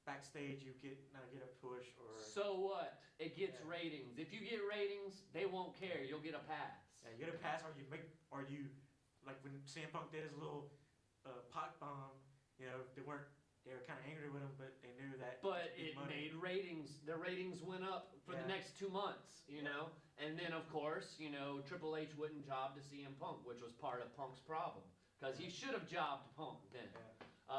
backstage you not get a push or. So what? It gets ratings. If you get ratings, they won't care. You'll get a pass. Yeah, you get a pass, or you like when CM Punk did his little pot bomb. They were kind of angry with him, but they knew that. But it made ratings. The ratings went up for the next 2 months. And then of course, Triple H wouldn't job to CM Punk, which was part of Punk's problem, because he should have jobbed Punk then.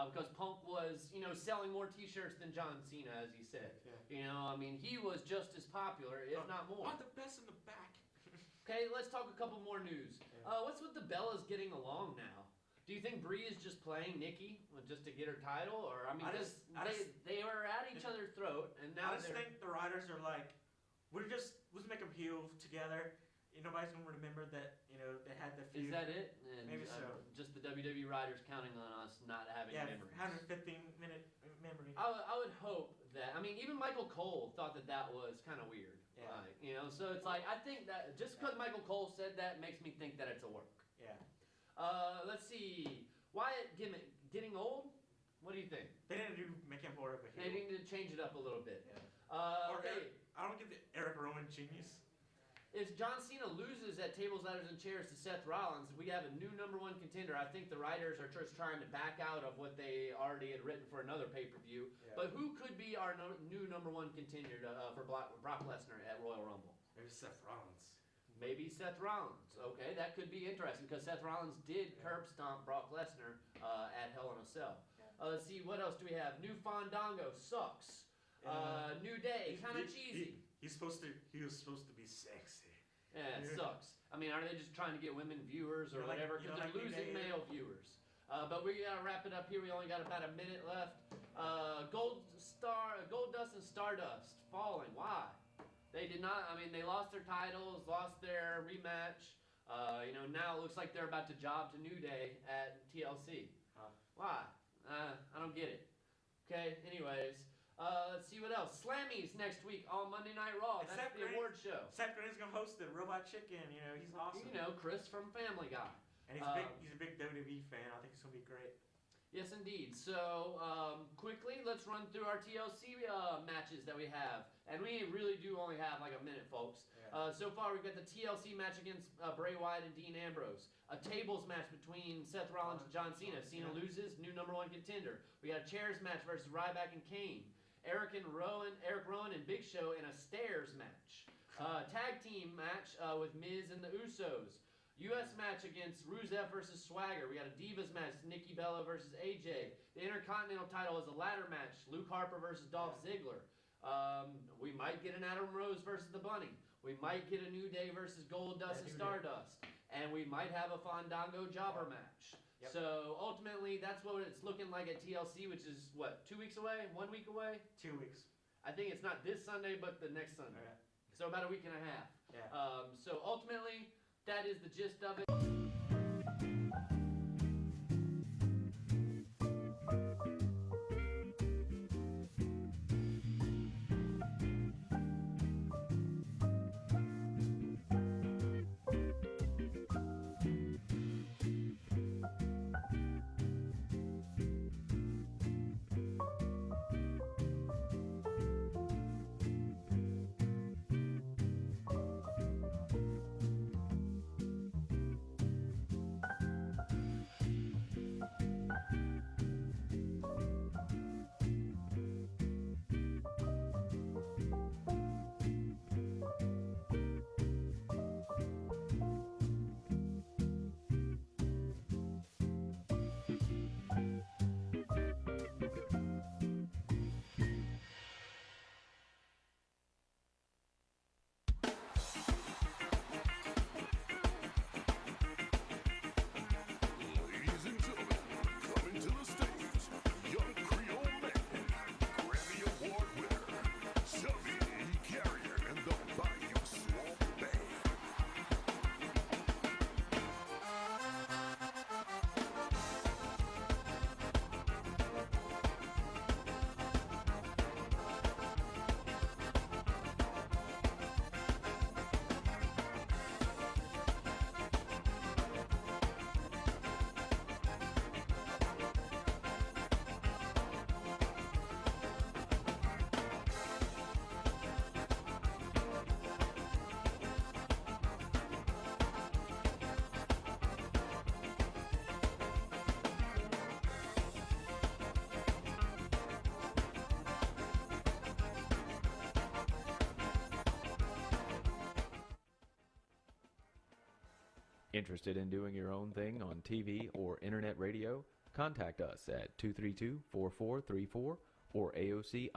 Because Punk was, selling more T-shirts than John Cena, as he said. Yeah. He was just as popular, if not more. Not the best in the back. Okay, let's talk a couple more news. What's with the Bellas getting along now? Do you think Brie is just playing Nikki just to get her title, or they were at each other's throat, and now I just think the writers are like, let's make them heal together. Nobody's gonna remember that they had the feud. Is that it? And, maybe so. Just the WWE writers counting on us not having memories. 115-minute memory. I would hope that. Even Michael Cole thought that was kind of weird. Yeah. So it's like, I think that just because Michael Cole said that makes me think that it's a work. Yeah. Let's see. Wyatt gimmick getting old? What do you think? They need to make him more of a heel. They need to change it up a little bit. Yeah. I don't get the Eric Rowan genius. If John Cena loses at Tables, Ladders, and Chairs to Seth Rollins, we have a new #1 contender. I think the writers are just trying to back out of what they already had written for another pay-per-view. Yeah. But who could be our new #1 contender for Brock Lesnar at Royal Rumble? Maybe Seth Rollins. Maybe Seth Rollins. Okay, that could be interesting because Seth Rollins did curb stomp Brock Lesnar at Hell in a Cell. Let's see, what else do we have? New Fandango sucks. New Day, kind of cheesy. He was supposed to be sexy. Yeah, it sucks. Are they just trying to get women viewers or whatever? Because they're losing male viewers. But we gotta wrap it up here. We only got about a minute left. Gold Dust and Stardust falling. Why? They did not. They lost their titles, lost their rematch. Now it looks like they're about to job to New Day at TLC. Why? I don't get it. Okay. Anyways, Let's see what else. Slammies next week on Monday Night Raw. That's Seth the Green- award show. Seth Green's gonna host the Robot Chicken. You know, he's awesome. You know, Chris from Family Guy. And he's a big WWE fan. I think it's gonna be great. Yes, indeed. So, quickly, let's run through our TLC matches that we have. And we really do only have like a minute, folks. Yeah. So far, we've got the TLC match against Bray Wyatt and Dean Ambrose. A tables match between Seth Rollins and John Cena. Cena loses, new #1 contender. We got a chairs match versus Ryback and Kane. Eric Rowan and Big Show in a stairs match. Tag team match with Miz and the Usos. U.S. match against Rusev versus Swagger. We got a Divas match, Nikki Bella versus AJ. The Intercontinental title is a ladder match, Luke Harper versus Dolph Ziggler. We might get an Adam Rose versus the Bunny. We might get a New Day versus Goldust and Stardust. And we might have a Fandango Jobber match. Yep. So ultimately, that's what it's looking like at TLC, which is what, 2 weeks away? 1 week away? 2 weeks. I think it's not this Sunday, but the next Sunday. Okay. So about a week and a half. Yeah. So ultimately, that is the gist of it. Ladies and gentlemen, coming to the stage, young Creole man, Grammy Award winner, Chubby Carrier, and the Bayou Swamp Band. Interested in doing your own thing on TV or internet radio? Contact us at 232-4434 or aocinc.org.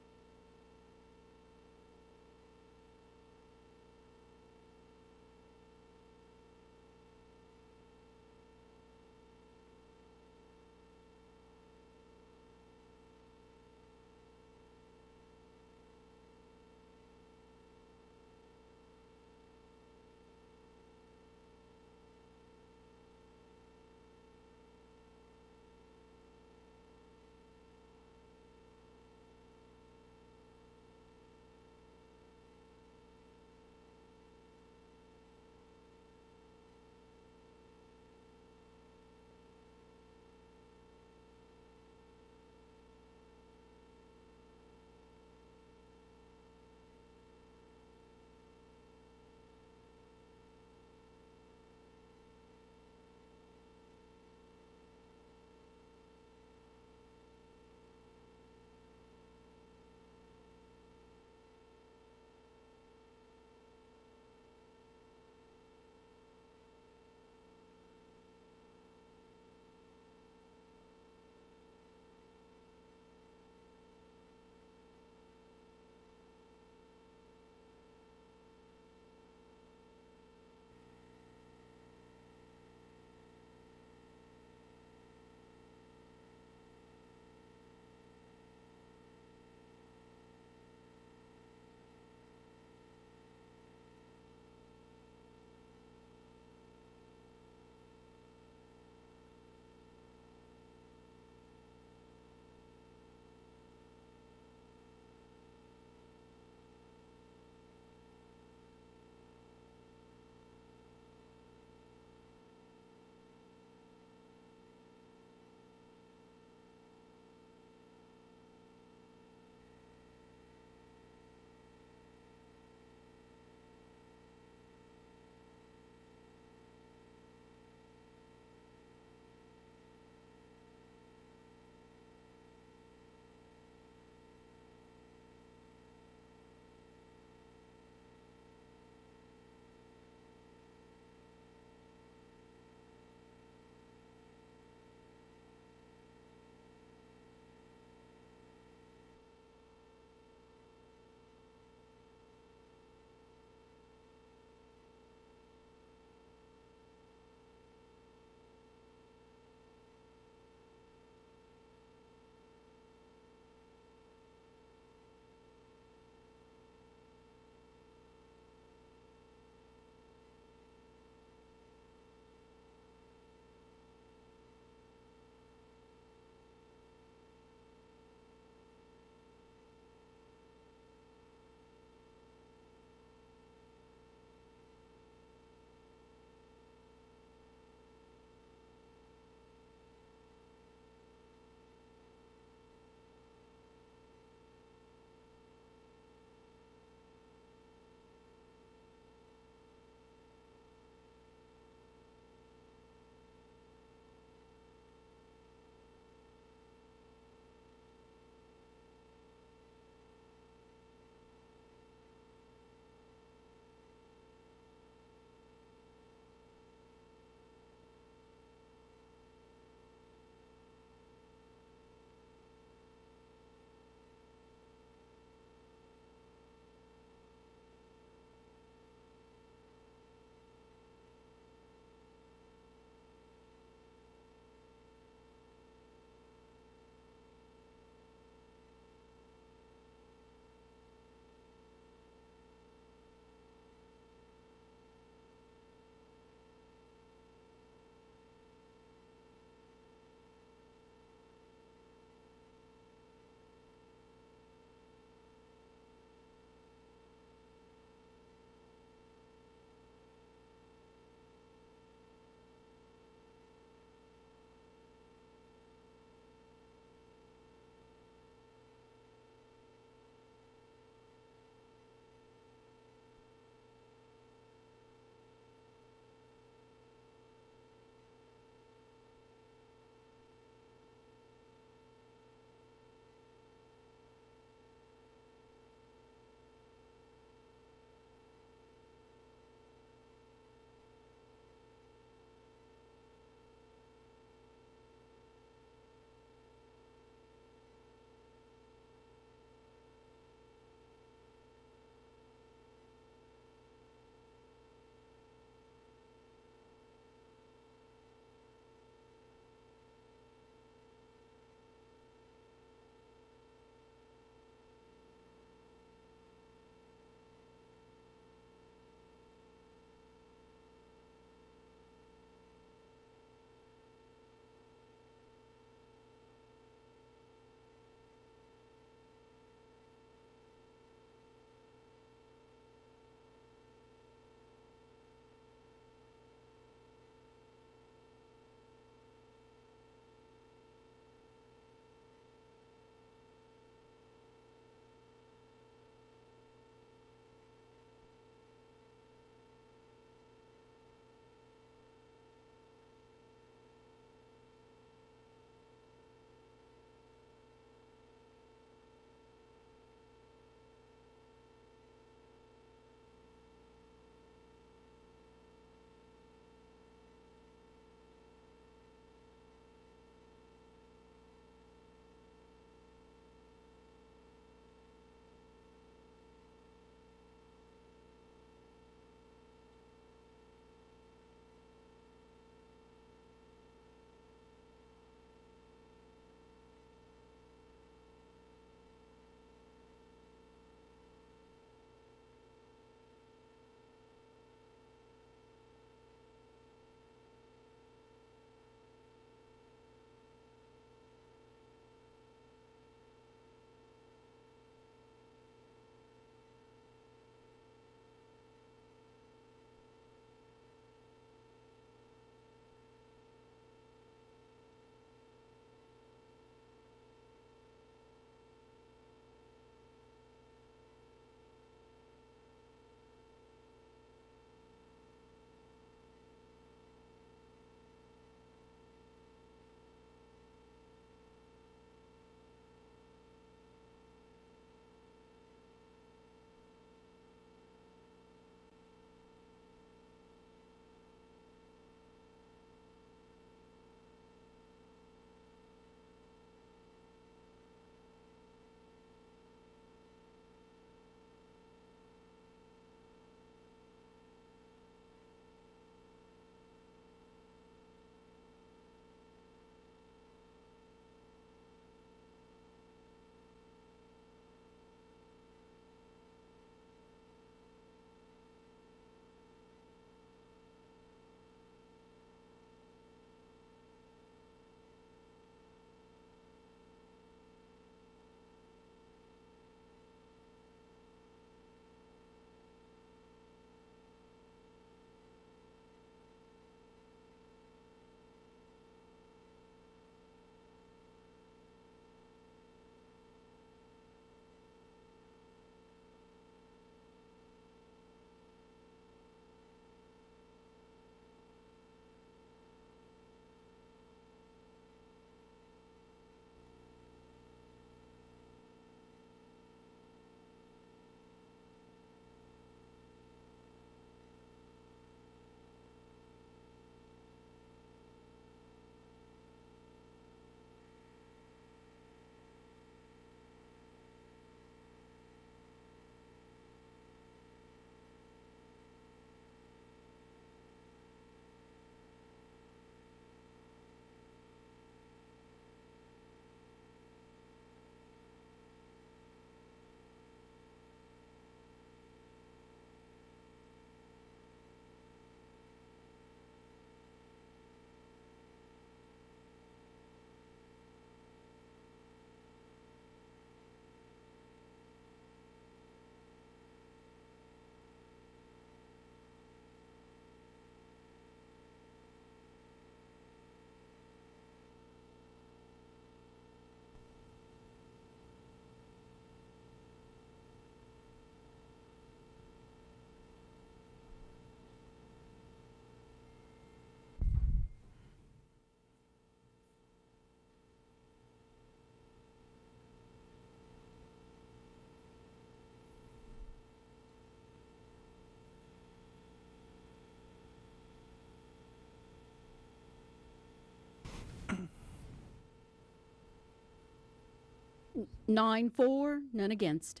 9 for, none against.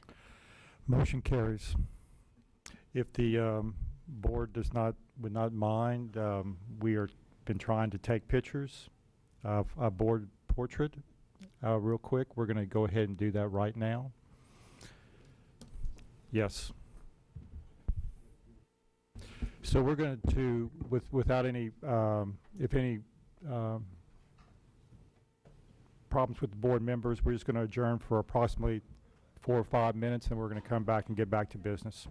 Motion carries. If the board would not mind, we are been trying to take pictures of a board portrait real quick. We're going to go ahead and do that right now. Yes. So we're going to, without any, if any problems with the board members, we're just going to adjourn for approximately 4 or 5 minutes, and we're going to come back and get back to business.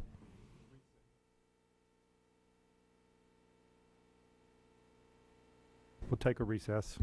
We'll take a recess.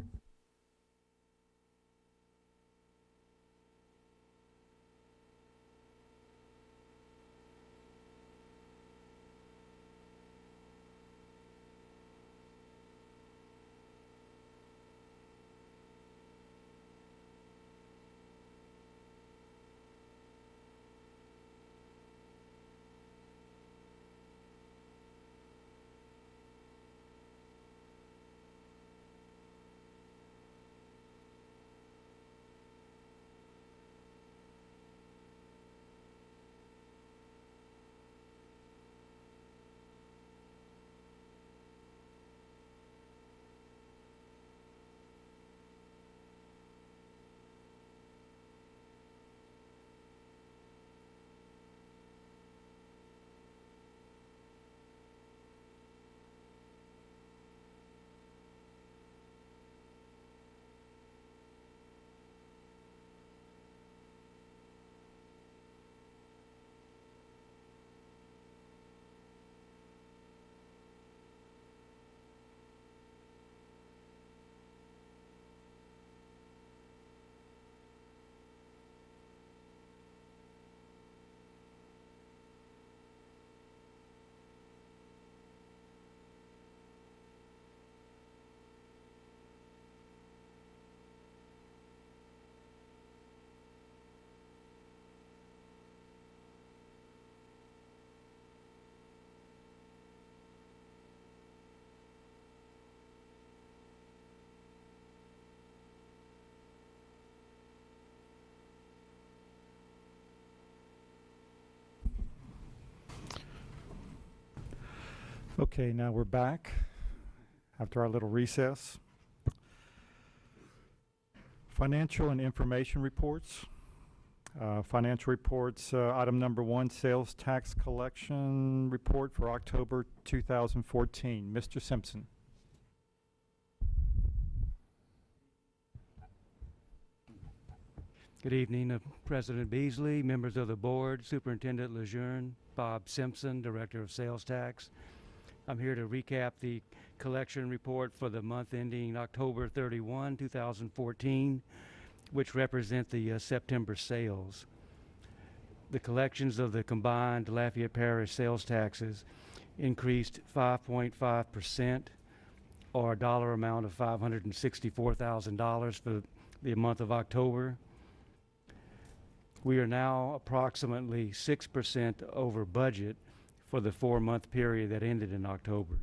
Okay, now we're back after our little recess. Financial and information reports. Financial reports, item number 1, sales tax collection report for October 2014. Mr. Simpson. Good evening, President Beasley, members of the board, Superintendent Lejeune, Bob Simpson, Director of Sales Tax. I'm here to recap the collection report for the month ending October 31, 2014, which represent the September sales. The collections of the combined Lafayette Parish sales taxes increased 5.5%, or a dollar amount of $564,000 for the month of October. We are now approximately 6% over budget for the 4-month period that ended in October.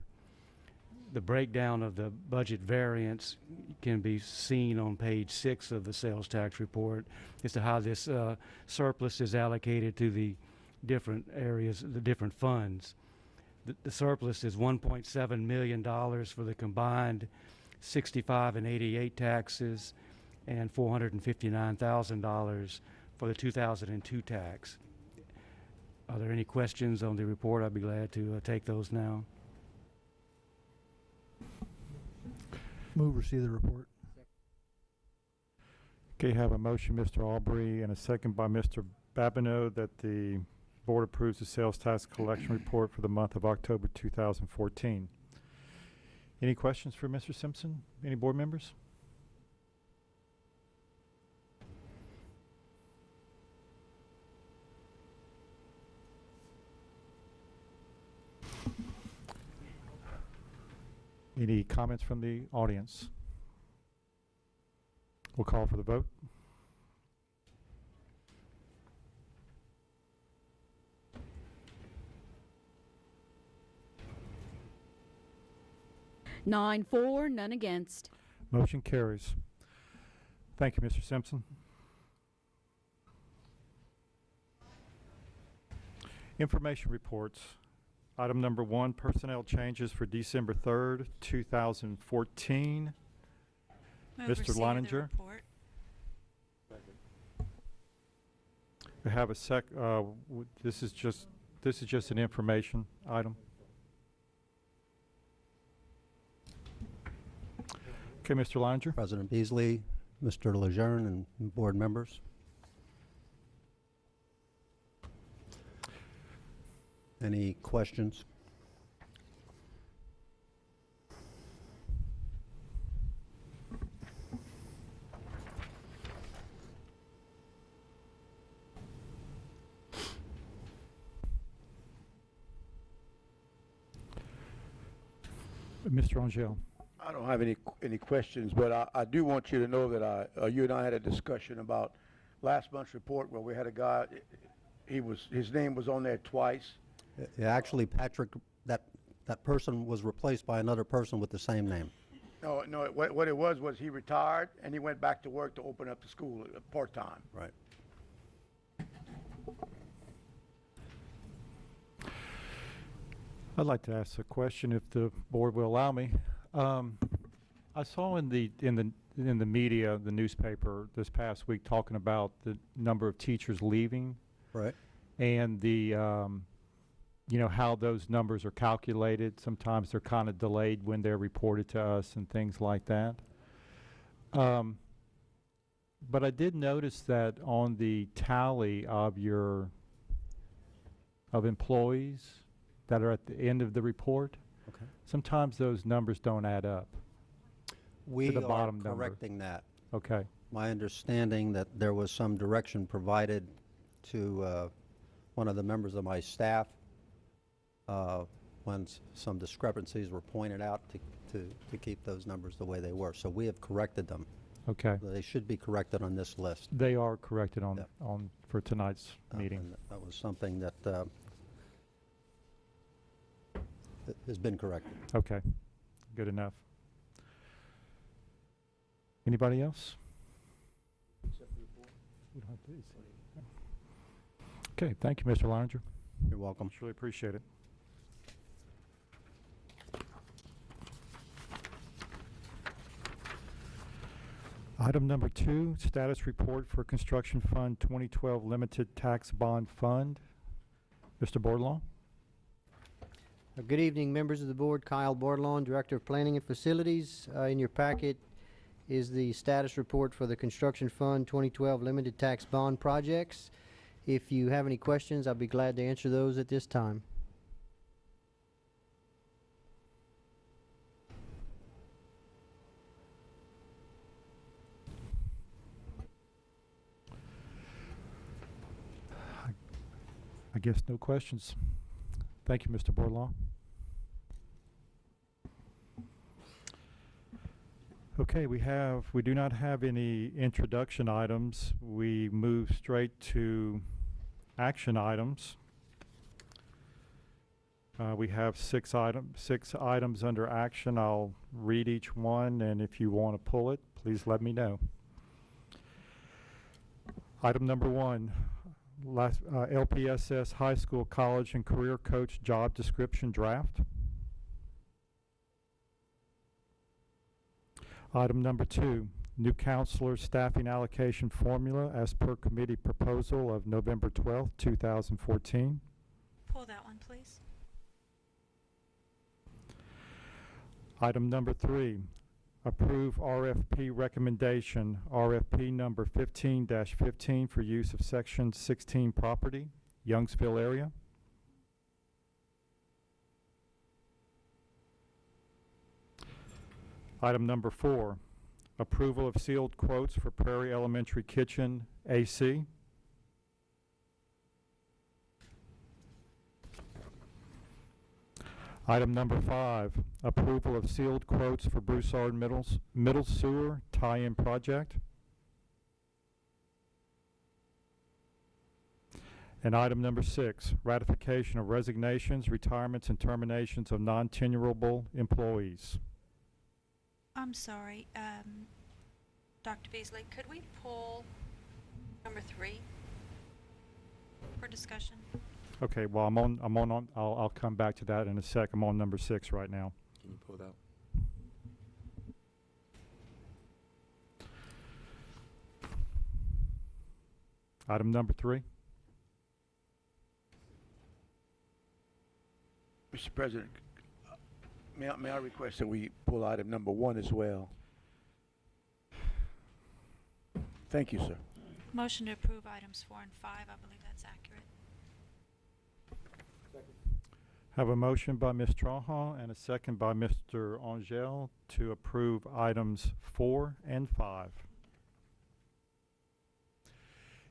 The breakdown of the budget variance can be seen on page 6 of the sales tax report as to how this surplus is allocated to the different areas, the different funds. The surplus is $1.7 million for the combined 65 and 88 taxes, and $459,000 for the 2002 tax. Are there any questions on the report? I'd be glad to take those now. Move receive the report. Okay, have a motion, Mr. Aubrey, and a second by Mr. Babineau that the board approves the sales tax collection report for the month of October 2014. Any questions for Mr. Simpson? Any board members? Any comments from the audience? We'll call for the vote. Nine for, none against. Motion carries. Thank you, Mr. Simpson. Information reports. Item number 1, personnel changes for December 3rd, 2014. Move Mr. receipt of the Leininger. report. We have a this is just an information item. Okay, Mr. Leininger. President Beasley, Mr. Lejeune, and board members. Any questions? Mr. Angel. I don't have any questions, but I do want you to know that you and I had a discussion about last month's report where we had a guy. His name was on there twice. Yeah, actually, Patrick, that person was replaced by another person with the same name. No, what it was he retired and he went back to work to open up the school part-time. Right. I'd like to ask a question if the board will allow me. I saw in the media, the newspaper this past week, talking about the number of teachers leaving. Right. And the how those numbers are calculated. Sometimes they're kind of delayed when they're reported to us and things like that. But I did notice that on the tally of employees that are at the end of the report, Okay. sometimes those numbers don't add up. We the are bottom number. correcting that. Okay. My understanding that there was some direction provided to one of the members of my staff when some discrepancies were pointed out to keep those numbers the way they were. So we have corrected them. Okay. They should be corrected on this list. They are corrected on Yep. for tonight's meeting. And that was something that has been corrected. Okay. Good enough. Anybody else? We don't have to, okay, thank you, Mr. Leininger. You're welcome. Really appreciate it. Item number 2, status report for Construction Fund 2012 Limited Tax Bond Fund. Mr. Bordelon. Good evening, members of the board. Kyle Bordelon, Director of Planning and Facilities. In your packet is the status report for the Construction Fund 2012 Limited Tax Bond Projects. If you have any questions, I'll be glad to answer those at this time. I guess no questions. Thank you, Mr. Bordelon. Okay, we do not have any introduction items. We move straight to action items. We have six items under action. I'll read each one, and if you want to pull it, please let me know. Item number 1, LPSS High School, College, and Career Coach Job Description Draft. Item number 2, new counselor staffing allocation formula as per committee proposal of November 12th, 2014. Pull that one, please. Item number 3, approve RFP recommendation, RFP number 15-15 for use of Section 16 property, Youngsville area. Item number 4, approval of sealed quotes for Prairie Elementary Kitchen AC. Item number 5, approval of sealed quotes for Broussard Middle Sewer tie-in project. And item number 6, ratification of resignations, retirements, and terminations of non-tenurable employees. I'm sorry, Dr. Beasley, could we pull number 3 for discussion? Okay, well, I'll come back to that in a sec. I'm on number 6 right now. Can you pull it out? Item number 3. Mr. President, may I request that we pull item number 1 as well? Thank you, sir. Motion to approve items 4 and 5. I believe that's accurate. Have a motion by Ms. Trahan and a second by Mr. Angel to approve items 4 and 5.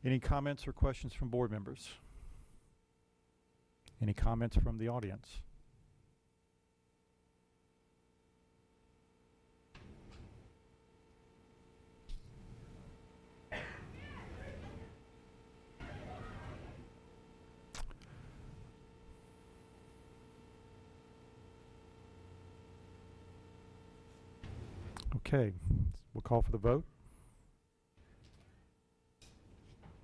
Any comments or questions from board members? Any comments from the audience? Okay, we'll call for the vote.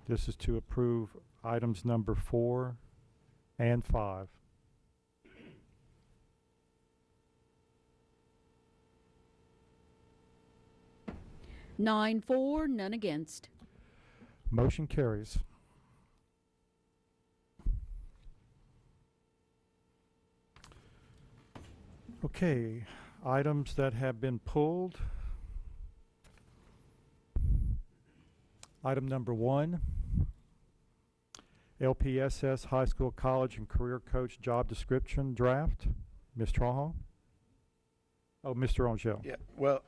This is to approve items number 4 and 5. Nine for, none against. Motion carries. Okay, items that have been pulled. Item number 1, LPSS High School, College, and Career Coach Job Description Draft. Ms. Trahan? Oh, Mr. Angel. Yeah, well,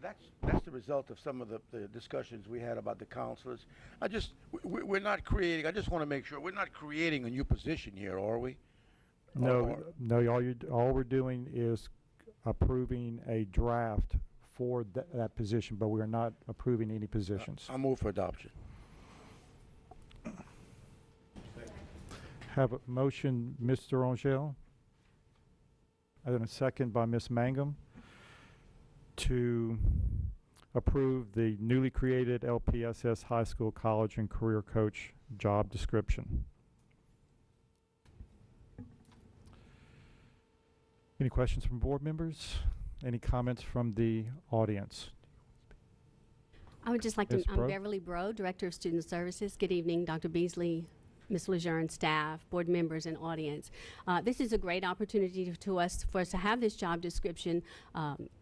that's the result of some of the discussions we had about the counselors. We're not creating, I just want to make sure, we're not creating a new position here, are we? No, all we're doing is approving a draft for that position, but we are not approving any positions. I'll move for adoption. Have a motion, Mr. Angel, and then a second by Ms. Mangum to approve the newly created LPSS High School, College, and Career Coach job description. Any questions from board members? Any comments from the audience? I would just like Ms. to, I'm Bro? Beverly Bro, Director of Student Services. Good evening, Dr. Beasley, Ms. Lejeune, staff, board members, and audience. This is a great opportunity for us to have this job description.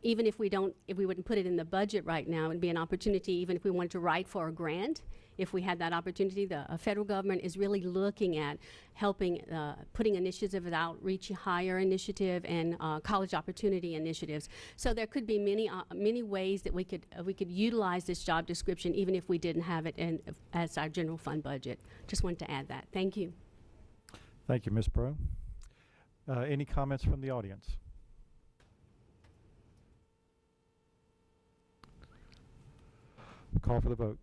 Even if we wouldn't put it in the budget right now, it'd be an opportunity even if we wanted to write for a grant. If we had that opportunity, the federal government is really looking at helping, putting initiatives of outreach hire initiative and college opportunity initiatives. So there could be many ways that we could utilize this job description even if we didn't have it as our general fund budget. Just wanted to add that. Thank you. Thank you, Ms. Bro. Any comments from the audience? Call for the vote.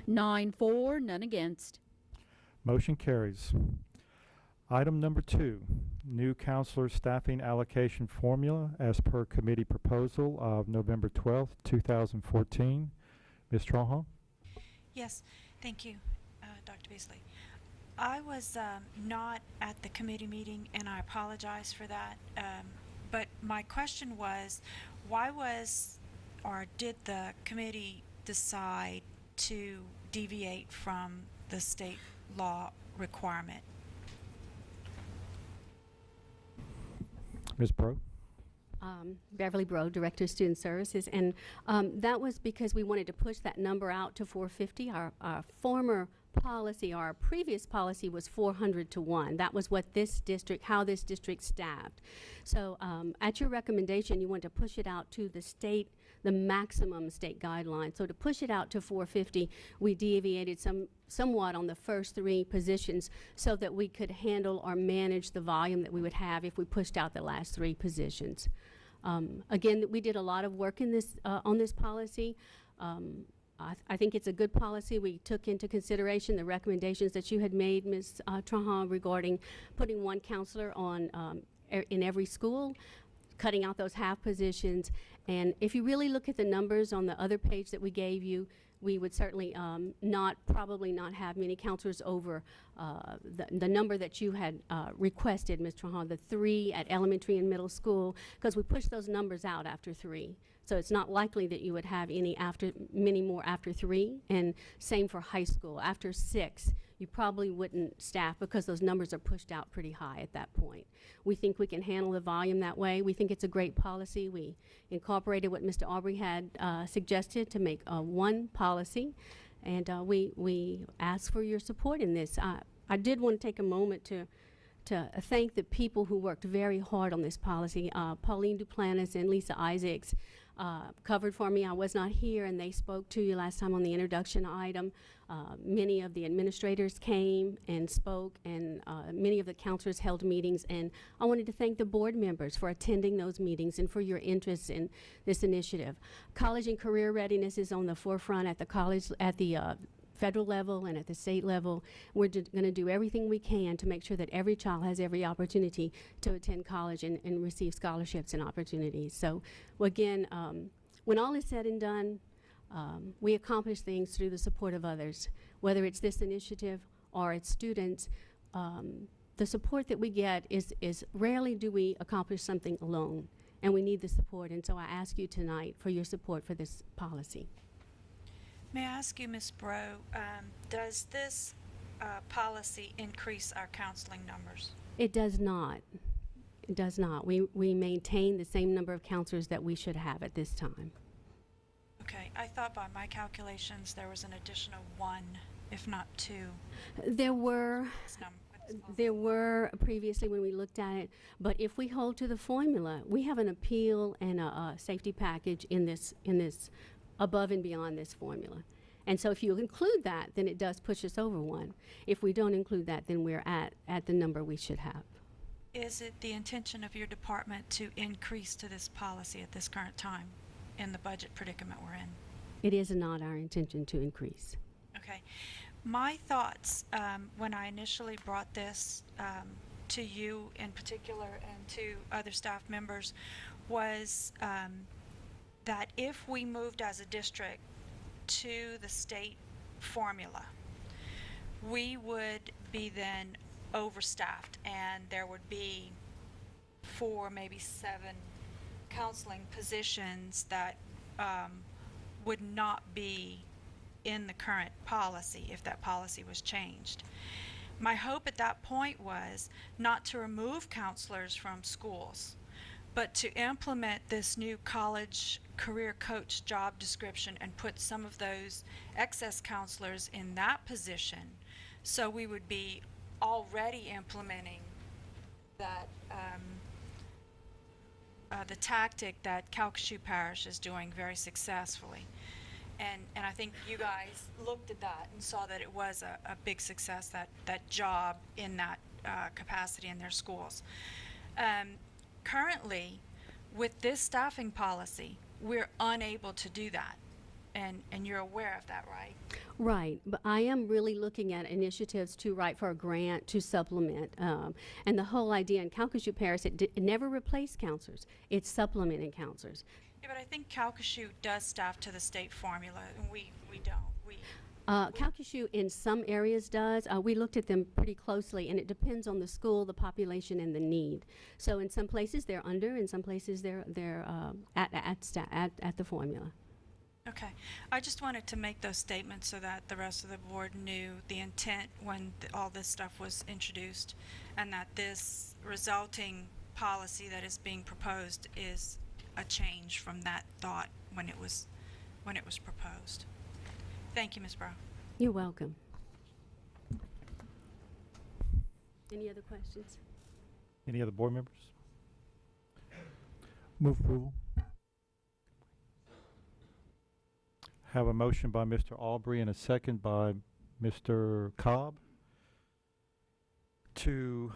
Nine for, none against. Motion carries. Item number 2, new counselor staffing allocation formula as per committee proposal of November 12th, 2014. Ms. Trahan? Yes, thank you, Dr. Beasley. I was not at the committee meeting, and I apologize for that. But my question was, why was or did the committee decide to deviate from the state law requirement? Ms. Bro? Beverly Bro, Director of Student Services, and that was because we wanted to push that number out to 450. Our former policy, our previous policy was 400 to 1. That was what this district, how this district staffed. So at your recommendation, you want to push it out to the state, the maximum state guideline. So to push it out to 450, we deviated somewhat on the first 3 positions so that we could handle or manage the volume that we would have if we pushed out the last 3 positions. Again, we did a lot of work in this on this policy. I think it's a good policy. We took into consideration the recommendations that you had made, Ms. Trahan, regarding putting 1 counselor on in every school. cutting out those half positions. And if you really look at the numbers on the other page that we gave you, we would certainly probably not have many counselors over the number that you had requested, Ms. Trahan, the 3 at elementary and middle school, because we pushed those numbers out after 3. So it's not likely that you would have many more after 3, and same for high school. After 6, you probably wouldn't staff because those numbers are pushed out pretty high at that point. We think we can handle the volume that way. We think it's a great policy. We incorporated what Mr. Aubrey had suggested to make one policy, and we ask for your support in this. I did want to take a moment to thank the people who worked very hard on this policy. Pauline Duplantis and Lisa Isaacs covered for me. I was not here, and they spoke to you last time on the introduction item. Many of the administrators came and spoke, and many of the counselors held meetings, and I wanted to thank the board members for attending those meetings and for your interest in this initiative. College and career readiness is on the forefront at the college, at the federal level and at the state level. We're going to do everything we can to make sure that every child has every opportunity to attend college and receive scholarships and opportunities. So again, when all is said and done, we accomplish things through the support of others, whether it's this initiative or it's students. The support that we get is rarely do we accomplish something alone, and we need the support, and so I ask you tonight for your support for this policy. May I ask you, Ms. Bro, does this policy increase our counseling numbers? It does not. It does not. We maintain the same number of counselors that we should have at this time. Okay, I thought by my calculations there was an additional 1, if not 2. There were previously when we looked at it, but if we hold to the formula, we have an appeal and a safety package in this above and beyond this formula. And so if you include that, then it does push us over 1. If we don't include that, then we're at the number we should have. Is it the intention of your department to increase to this policy at this current time in the budget predicament we're in? It is not our intention to increase. Okay. My thoughts when I initially brought this to you in particular and to other staff members was that if we moved as a district to the state formula, we would be then overstaffed, and there would be 4, maybe 7 counseling positions that would not be in the current policy if that policy was changed. My hope at that point was not to remove counselors from schools, but to implement this new college career coach job description and put some of those excess counselors in that position, so we would be already implementing that the tactic that Calcasieu Parish is doing very successfully. And I think you guys looked at that and saw that it was a big success, that job in that capacity in their schools. Currently, with this staffing policy, we're unable to do that. And you're aware of that, right? Right, but I am really looking at initiatives to write for a grant to supplement. And the whole idea in Calcasieu Parish, it never replaced counselors. It's supplementing counselors. Yeah, but I think Calcasieu does staff to the state formula, and we don't. Calcasieu in some areas does. We looked at them pretty closely, and it depends on the school, the population, and the need. So in some places they're under, in some places they're at the formula. Okay. I just wanted to make those statements so that the rest of the board knew the intent when all this stuff was introduced, and that this resulting policy that is being proposed is a change from that thought when it was proposed. Thank you, Ms. Brown. You're welcome. Any other questions? Any other board members? Move approval. Have a motion by Mr. Aubrey and a second by Mr. Cobb to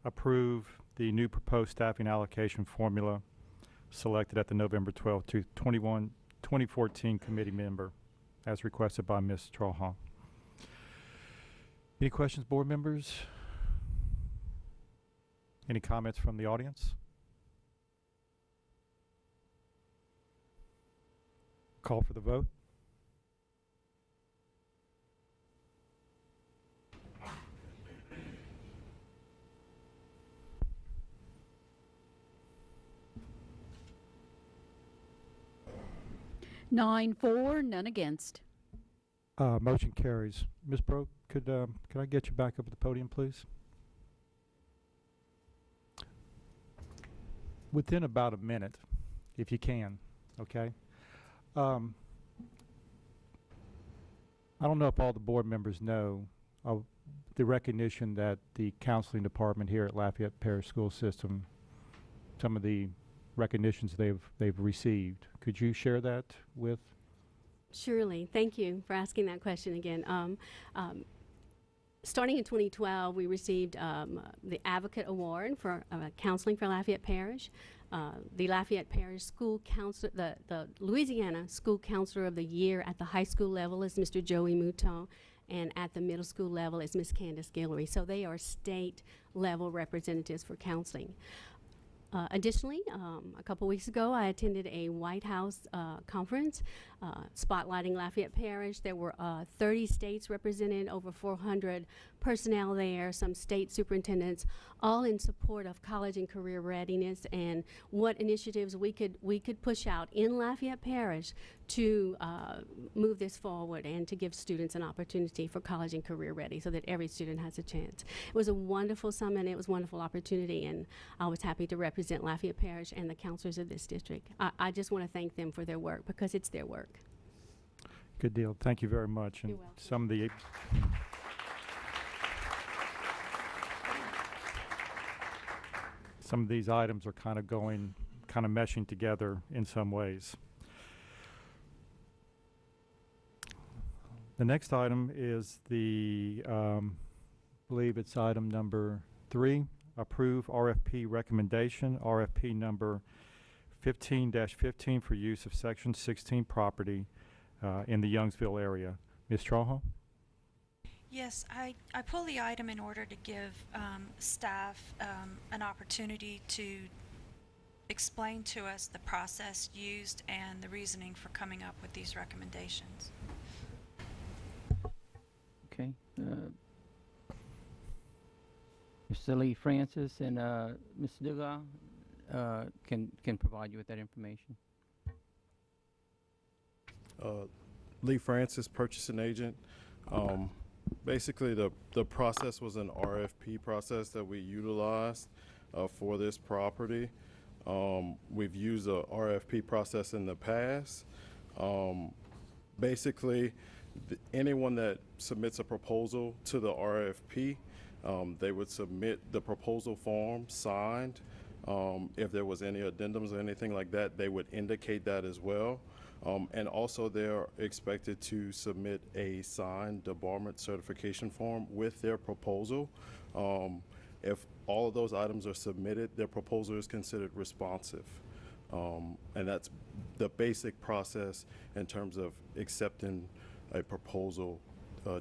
approve the new proposed staffing allocation formula selected at the November 12, 2014 committee member as requested by Ms. Trahan. Any questions, board members? Any comments from the audience? Call for the vote. Nine for, none against. Motion carries. Ms. Broke, could I get you back up at the podium, please? Within about a minute, if you can, okay? I don't know if all the board members know of the recognition that the counseling department here at Lafayette Parish School System, some of the recognitions they've received. Could you share that with? Surely. Thank you for asking that question again. Starting in 2012, we received the Advocate Award for Counseling for Lafayette Parish. The Lafayette Parish School Counselor, the Louisiana School Counselor of the Year at the high school level is Mr. Joey Mouton, and at the middle school level is Ms. Candace Guillory. So they are state level representatives for counseling. Additionally, a couple weeks ago, I attended a White House conference spotlighting Lafayette Parish. There were 30 states represented, over 400 personnel there, some state superintendents, all in support of college and career readiness and what initiatives we could push out in Lafayette Parish to move this forward and to give students an opportunity for college and career ready so that every student has a chance. It was a wonderful summit. It was a wonderful opportunity, and I was happy to represent Lafayette Parish and the counselors of this district. I just want to thank them for their work because it's their work. Good deal. Thank you very much. And You're welcome. Some of these items are kind of meshing together in some ways. The next item is the, believe it's item number 3, approve RFP recommendation, RFP number 15-15 for use of Section 16 property in the Youngsville area. Ms. Traha? Yes, I pull the item in order to give staff an opportunity to explain to us the process used and the reasoning for coming up with these recommendations. Okay. Mr. Lee Francis and Ms. Dugas can provide you with that information. Lee Francis, purchasing agent. Basically, the process was an RFP process that we utilized for this property. We've used a RFP process in the past. Basically, anyone that submits a proposal to the RFP, they would submit the proposal form signed. If there was any addendums or anything like that, they would indicate that as well. And also they're expected to submit a signed debarment certification form with their proposal. If all of those items are submitted, their proposal is considered responsive. And that's the basic process in terms of accepting a proposal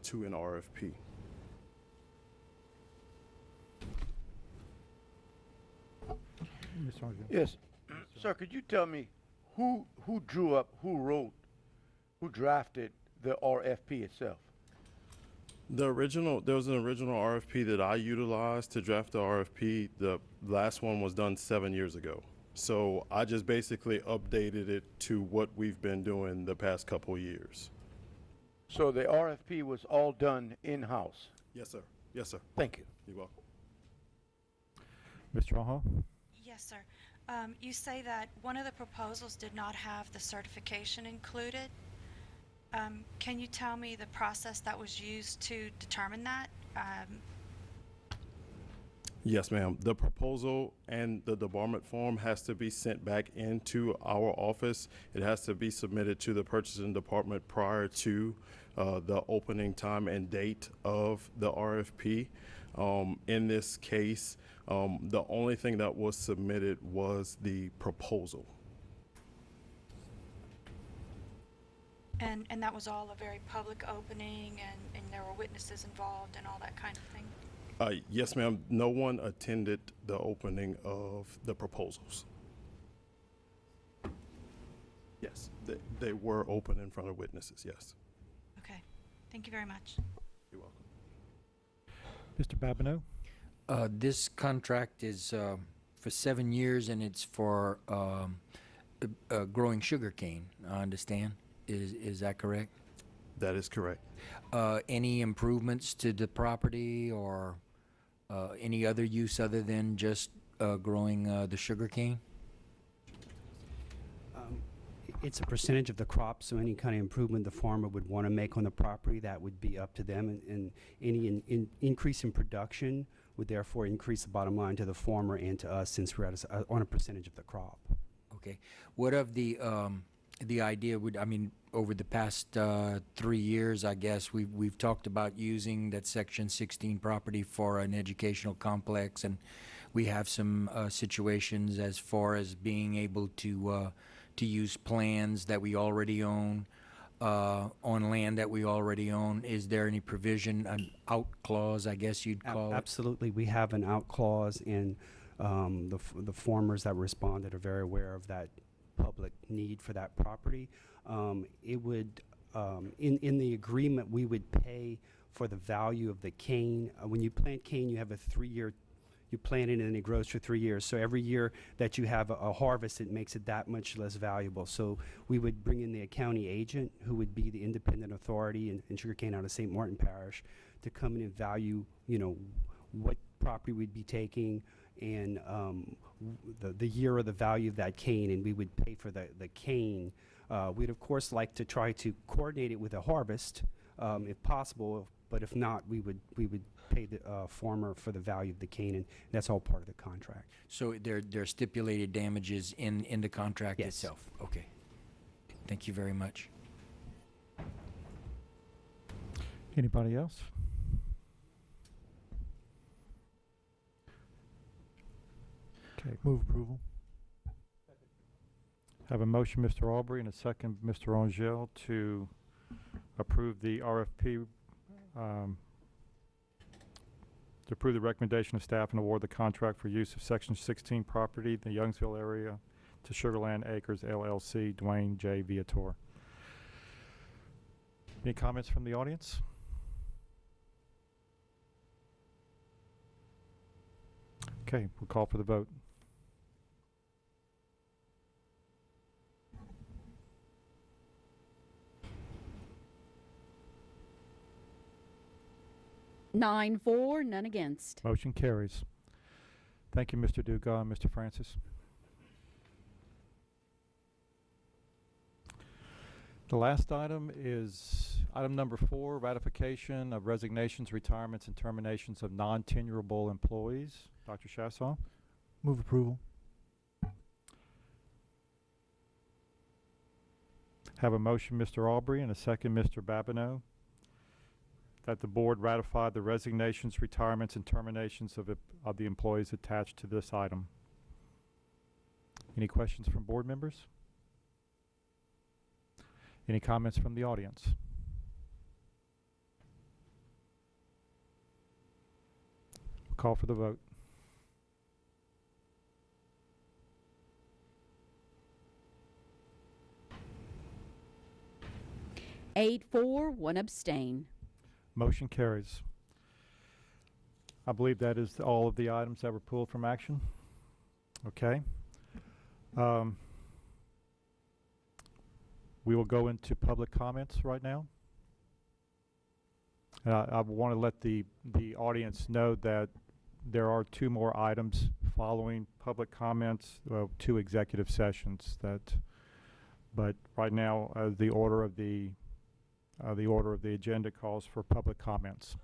to an RFP. Yes. Sir, could you tell me who drew up, who drafted the RFP itself? There was an original RFP that I utilized to draft the RFP. The last one was done 7 years ago. So I just basically updated it to what we've been doing the past couple years. So the RFP was all done in-house? Yes, sir. Yes, sir. Thank you. You're welcome. Mr. Traha? Yes, sir. You say that one of the proposals did not have the certification included. Can you tell me the process that was used to determine that? Yes, ma'am. The proposal and the debarment form has to be sent back into our office. It has to be submitted to the purchasing department prior to the opening time and date of the RFP. In this case, the only thing that was submitted was the proposal. And that was all a very public opening, and there were witnesses involved and all that kind of thing? Yes, ma'am. No one attended the opening of the proposals. Yes, they were open in front of witnesses, yes. Okay. Thank you very much. You're welcome. Mr. Babineau? This contract is for 7 years, and it's for growing sugarcane, I understand. Is that correct? That is correct. Any improvements to the property or any other use other than just growing the sugarcane? It's a percentage of the crop, so any kind of improvement the farmer would want to make on the property, that would be up to them, and any increase in production would therefore increase the bottom line to the farmer and to us, since we're at on a percentage of the crop. Okay. What of the idea would, I mean, over the past 3 years, I guess, we've talked about using that Section 16 property for an educational complex, and we have some situations as far as being able to use plans that we already own on land that we already own. Is there any provision, an out clause, I guess you'd call it? Absolutely. We have an out clause, and the farmers that responded are very aware of that public need for that property. It would, in the agreement, we would pay for the value of the cane. When you plant cane, you have a 3-year, you plant it and it grows for 3 years. So every year that you have a harvest, it makes it that much less valuable. So we would bring in the county agent, who would be the independent authority in sugarcane out of St. Martin Parish, to come in and value, what property we'd be taking, and the year of the value of that cane, and we would pay for the cane. We'd of course like to try to coordinate it with a harvest, if possible, but if not, we would pay the farmer for the value of the cane, and that's all part of the contract. So there are stipulated damages in the contract Yes. itself? Okay. Thank you very much. Anybody else? Okay. Move approval. Have a motion, Mr. Aubrey, and a second, Mr. Angel, to approve the RFP, to approve the recommendation of staff and award the contract for use of Section 16 property in the Youngsville area to Sugarland Acres LLC, Dwayne J. Viator. Any comments from the audience? Okay, we'll call for the vote. Nine for, none against. Motion carries. Thank you, Mr. Dugas and Mr. Francis. The last item is item number 4, ratification of resignations, retirements, and terminations of non-tenurable employees. Dr. Chassaw? Move approval. Have a motion, Mr. Aubrey, and a second, Mr. Babineau, that the board ratify the resignations, retirements, and terminations of the employees attached to this item. Any questions from board members? Any comments from the audience? We'll call for the vote. Eight for, one abstain. Motion carries. I believe that is all of the items that were pulled from action. Okay. We will go into public comments right now. I want to let the audience know that there are 2 more items following public comments, 2 executive sessions but right now the order of the agenda calls for public comments.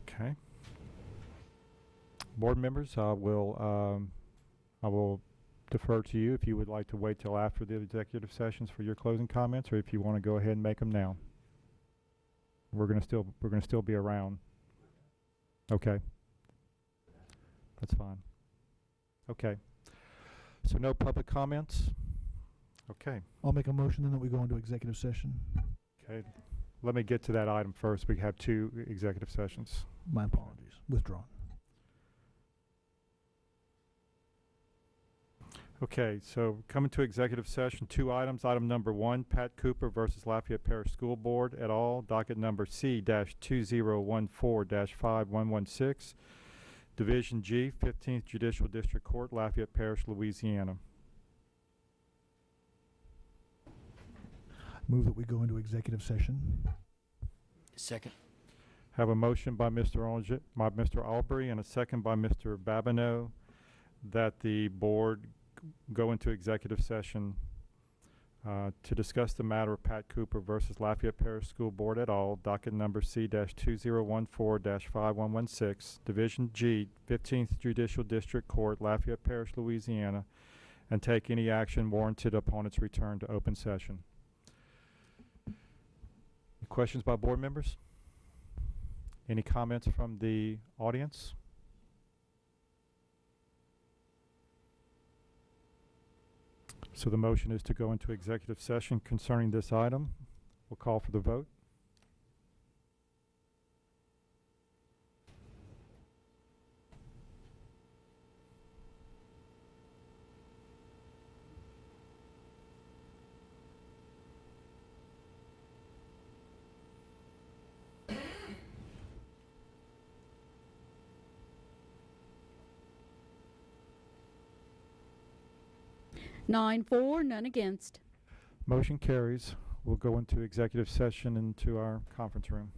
Okay. Board members, I will defer to you if you would like to wait till after the executive sessions for your closing comments, or if you want to go ahead and make them now. We're gonna still be around. Okay. That's fine. Okay. So no public comments? Okay. I'll make a motion then that we go into executive session. Okay. Let me get to that item first. We have 2 executive sessions. My apologies. Withdrawn. Okay, so coming to executive session, 2 items. Item number 1, Pat Cooper versus Lafayette Parish School Board et al., docket number C-2014-5116, Division G, 15th Judicial District Court, Lafayette Parish, Louisiana. Move that we go into executive session. Second. Have a motion by Mr. Albury and a second by Mr. Babineau that the board go into executive session to discuss the matter of Pat Cooper versus Lafayette Parish School Board et al., docket number C-2014-5116, Division G, 15th Judicial District Court, Lafayette Parish, Louisiana, and take any action warranted upon its return to open session. Any questions by board members? Any comments from the audience? So the motion is to go into executive session concerning this item. We'll call for the vote. Nine for, none against. Motion carries. We'll go into executive session into our conference room.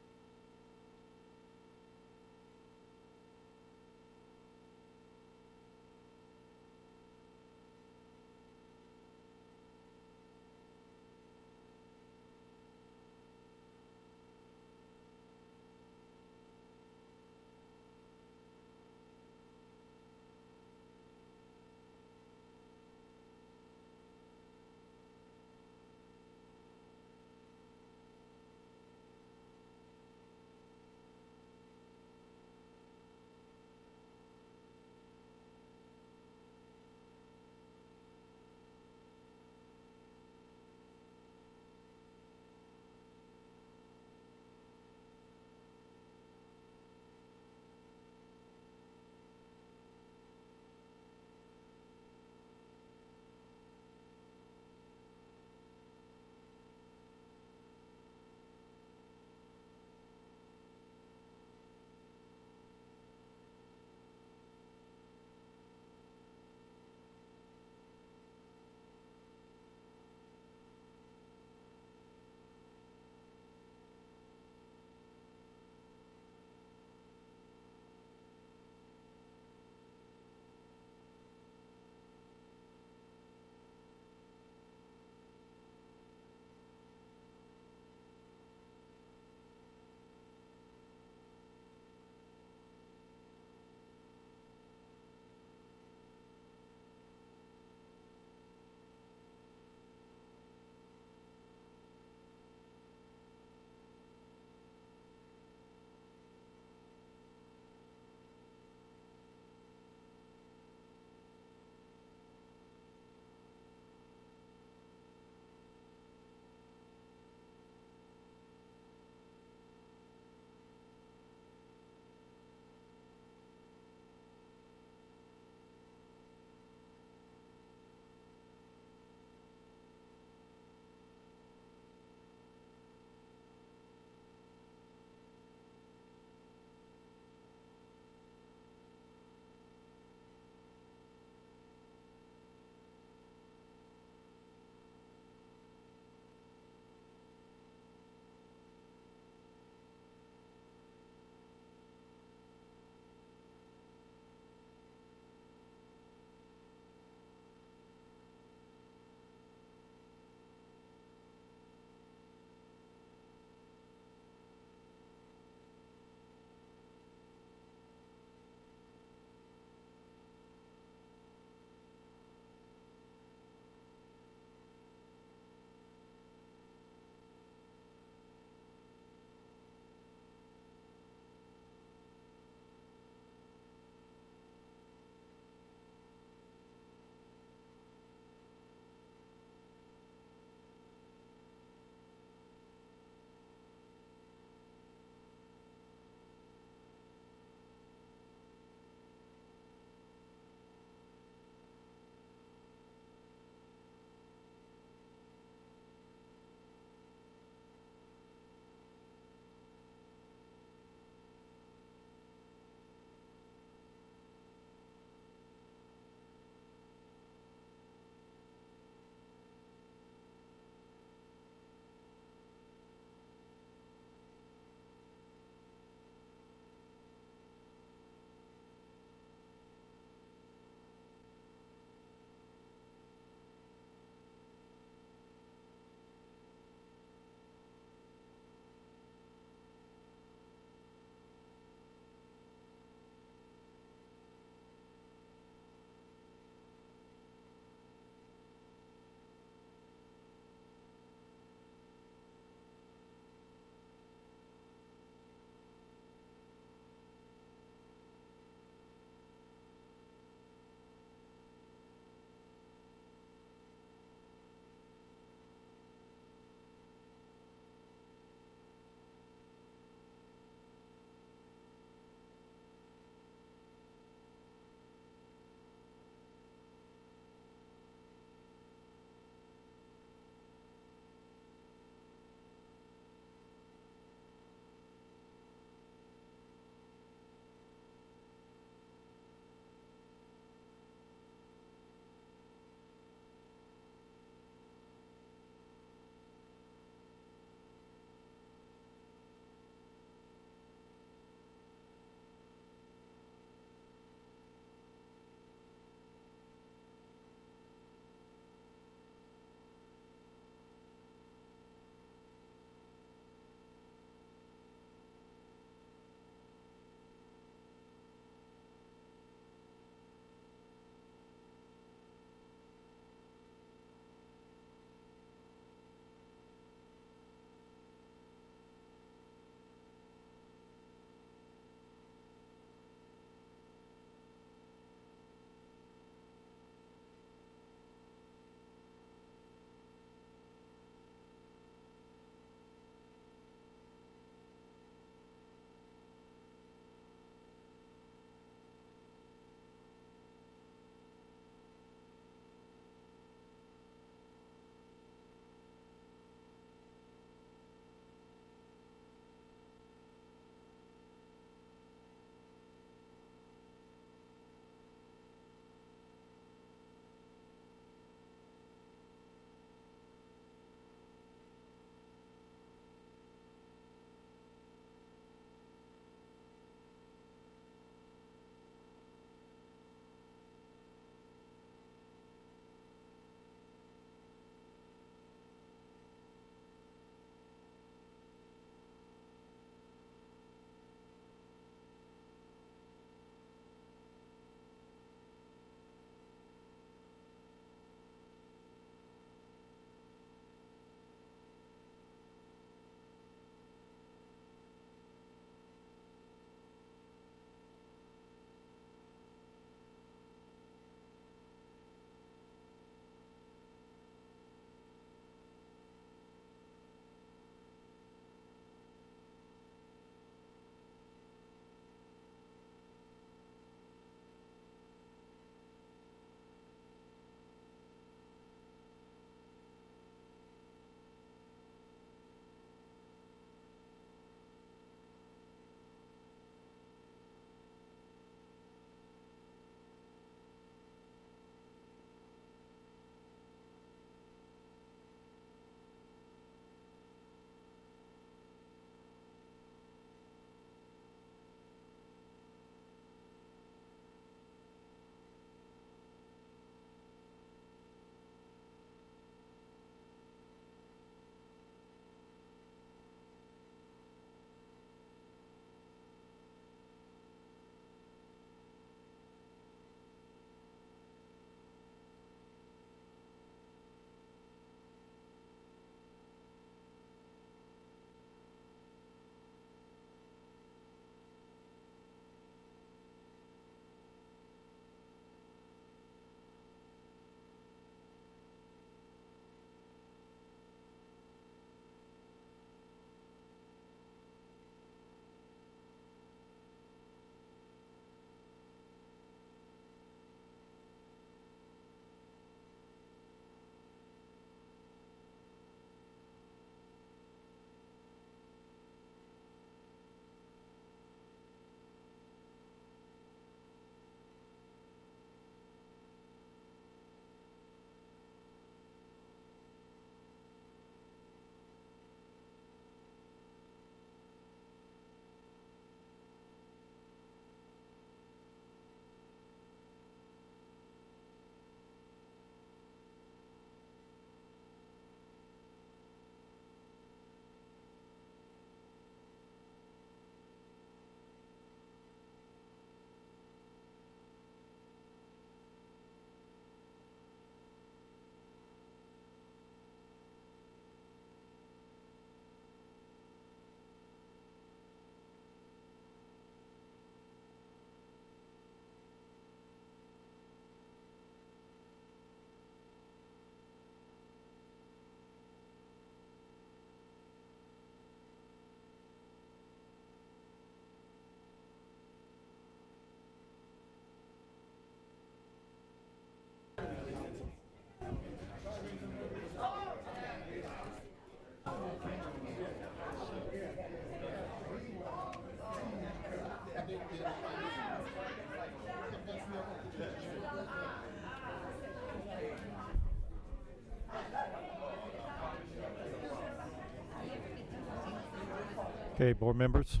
Okay, board members.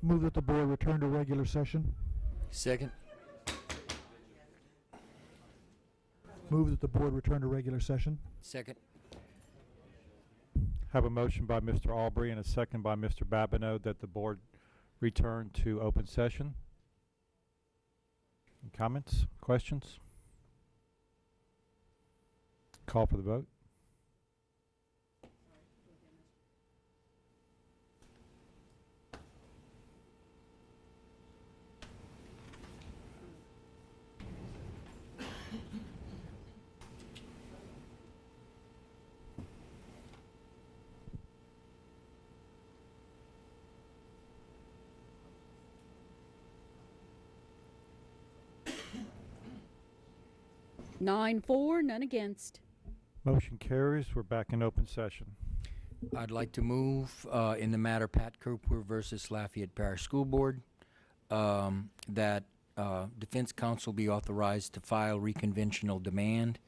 Move that the board return to regular session. Second. Move that the board return to regular session. Second. Have a motion by Mr. Albury and a second by Mr. Babineau that the board return to open session. Any comments, questions? Call for the vote. Nine for, none against. Motion carries. We're back in open session. I'd like to move in the matter Pat Cooper versus Lafayette Parish School Board that defense counsel be authorized to file reconventional demand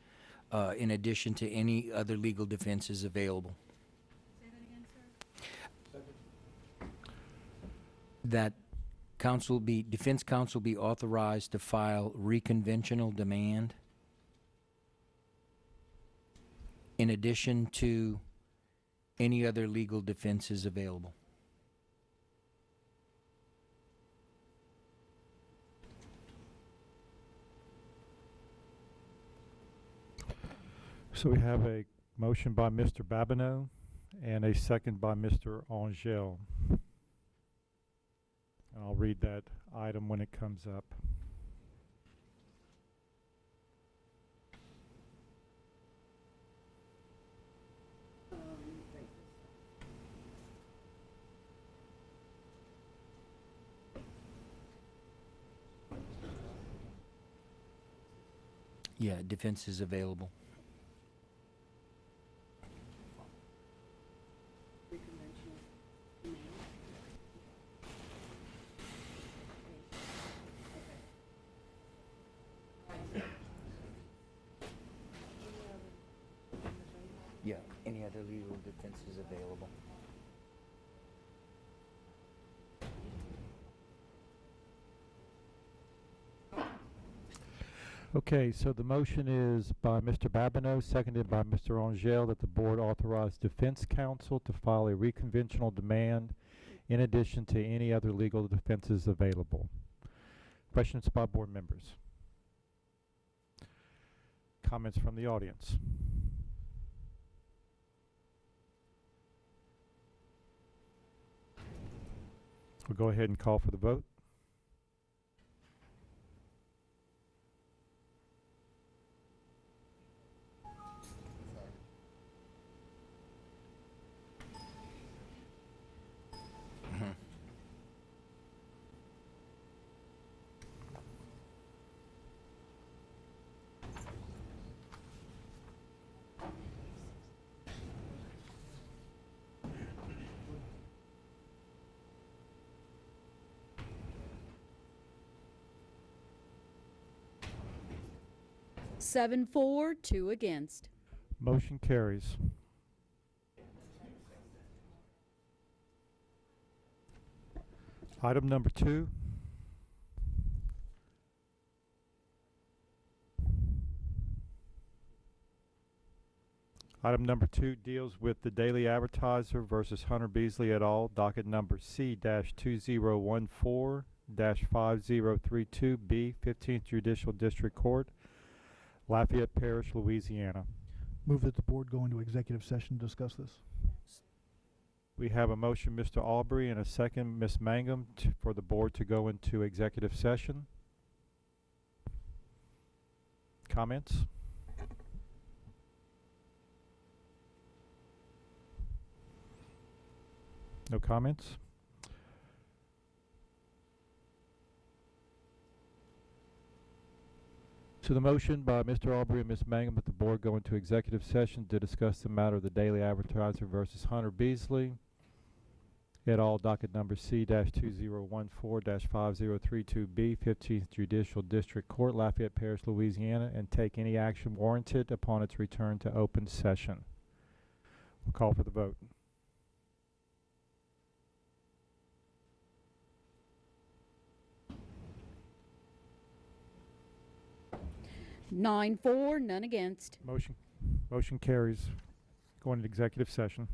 in addition to any other legal defenses available. Say that again, sir. That defense counsel be authorized to file reconventional demand in addition to any other legal defenses available. So we have a motion by Mr. Babineau and a second by Mr. Angel. I'll read that item when it comes up. Yeah, defense is available. Yeah, any other legal defense is available. Okay, so the motion is by Mr. Babineau, seconded by Mr. Angel, that the board authorize defense counsel to file a reconventional demand in addition to any other legal defenses available. Questions by board members? Comments from the audience? We'll go ahead and call for the vote. Seven for, two against. Motion carries. Item number 2. Item number 2 deals with the Daily Advertiser versus Hunter Beasley et al., docket number C-2014-5032B, 15th Judicial District Court, Lafayette Parish, Louisiana. Move that the board go into executive session to discuss this. We have a motion, Mr. Albury, and a second, Ms. Mangum, for the board to go into executive session. Comments? No comments? To the motion by Mr. Albury and Ms. Mangum that the board go into executive session to discuss the matter of the Daily Advertiser versus Hunter Beasley et al., docket number C-2014-5032B, 15th Judicial District Court, Lafayette Parish, Louisiana, and take any action warranted upon its return to open session. We'll call for the vote. 9-4, none against. Motion carries. Going into executive session.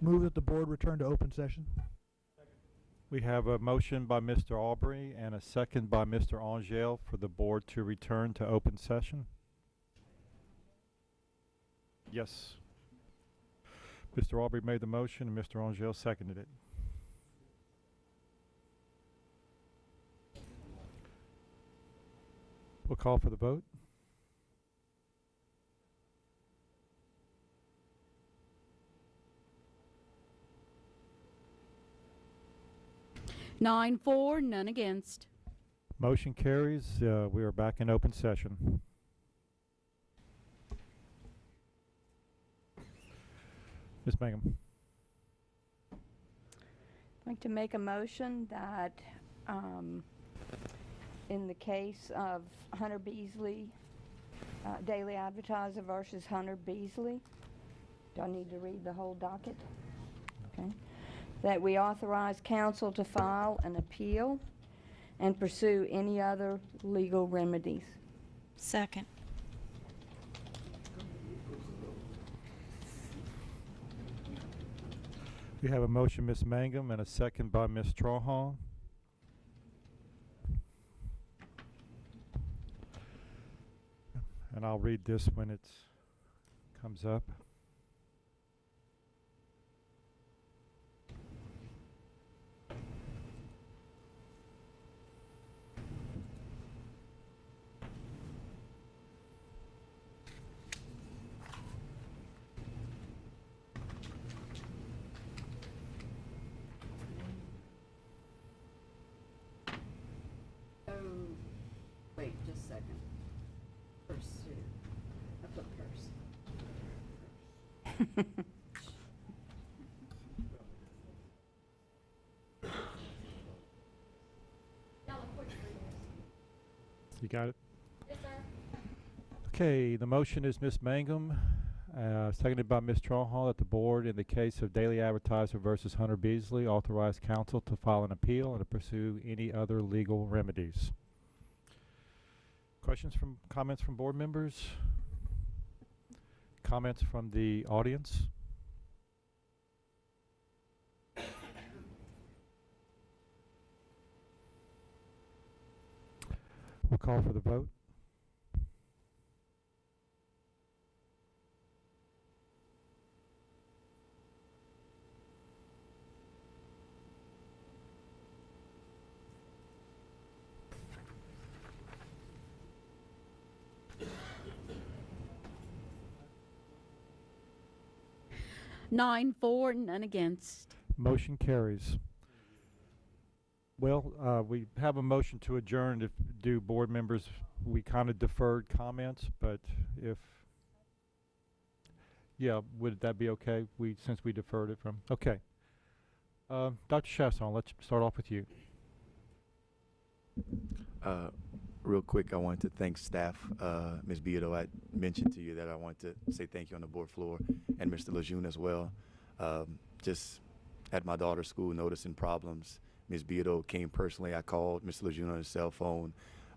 Move that the board return to open session. We have a motion by Mr. Aubrey and a second by Mr. Angel for the board to return to open session. Yes. Mr. Aubrey made the motion and Mr. Angel seconded it. We'll call for the vote. Nine for, none against. Motion carries. We are back in open session. Ms. Mangum. I'd like to make a motion that in the case of Hunter Beasley, Daily Advertiser versus Hunter Beasley, do I need to read the whole docket? Okay. That we authorize counsel to file an appeal and pursue any other legal remedies. Second. We have a motion, Ms. Mangum, and a second by Ms. Strawhon. And I'll read this when it comes up. Wait, just a second. Pursue. I put You got it? Yes, sir. Okay, the motion is Ms. Mangum, seconded by Ms. Strawhon, that the board, in the case of Daily Advertiser versus Hunter Beasley, authorize counsel to file an appeal and to pursue any other legal remedies. Comments from board members? Comments from the audience? We'll call for the vote. Nine for, none against. Motion carries. Well, we have a motion to adjourn. If do board members, we kind of deferred comments, but would that be okay? Since we deferred it from, okay. Dr. Chasson, let's start off with you. Real quick, I wanted to thank staff. Ms. Beato, I mentioned to you that I wanted to say thank you on the board floor, and Mr. Lejeune as well. Just at my daughter's school noticing problems. Ms. Beato came personally. I called Mr. Lejeune on his cell phone.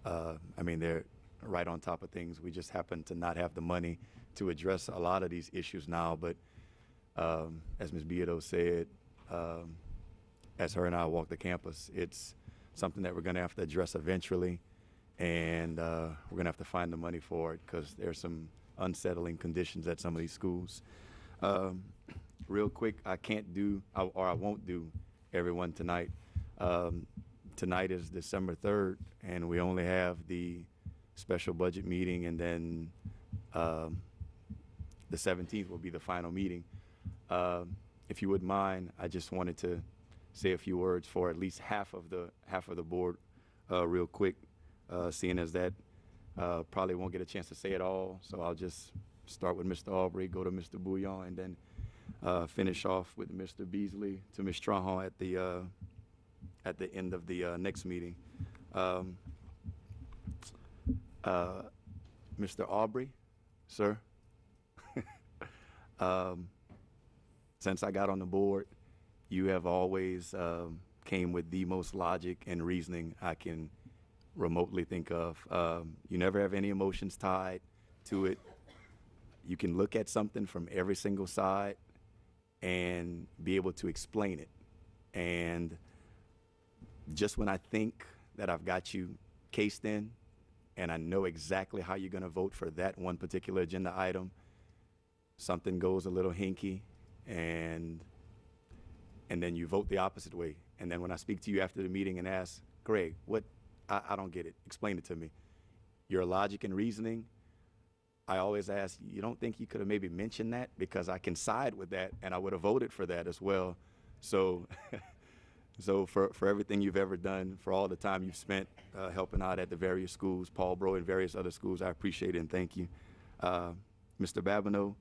I mean, they're right on top of things. We just happen to not have the money to address a lot of these issues now. But as Ms. Beato said, as her and I walk the campus, it's something that we're going to have to address eventually. And we're going to have to find the money for it because there's some unsettling conditions at some of these schools. Real quick, I can't do, or I won't do everyone tonight. Tonight is December 3rd, and we only have the special budget meeting, and then the 17th will be the final meeting. If you wouldn't mind, I just wanted to say a few words for at least half of the board real quick. Seeing as that probably won't get a chance to say it all, so I'll just start with Mr. Aubrey, go to Mr. Bouillon, and then finish off with Mr. Beasley to Ms. Strawhon at the end of the next meeting. Mr. Aubrey, sir, since I got on the board, you have always came with the most logic and reasoning I can remotely think of. You never have any emotions tied to it. You can look at something from every single side and be able to explain it. And just when I think that I've got you cased in and I know exactly how you're going to vote for that one particular agenda item, something goes a little hinky, and then you vote the opposite way. And then when I speak to you after the meeting and ask, Greg, what, I don't get it. Explain it to me. Your logic and reasoning, I always ask, you don't think you could have maybe mentioned that? Because I can side with that, and I would have voted for that as well. So, so for everything you've ever done, for all the time you've spent helping out at the various schools, Paul Bro and various other schools, I appreciate it and thank you. Mr. Babineau,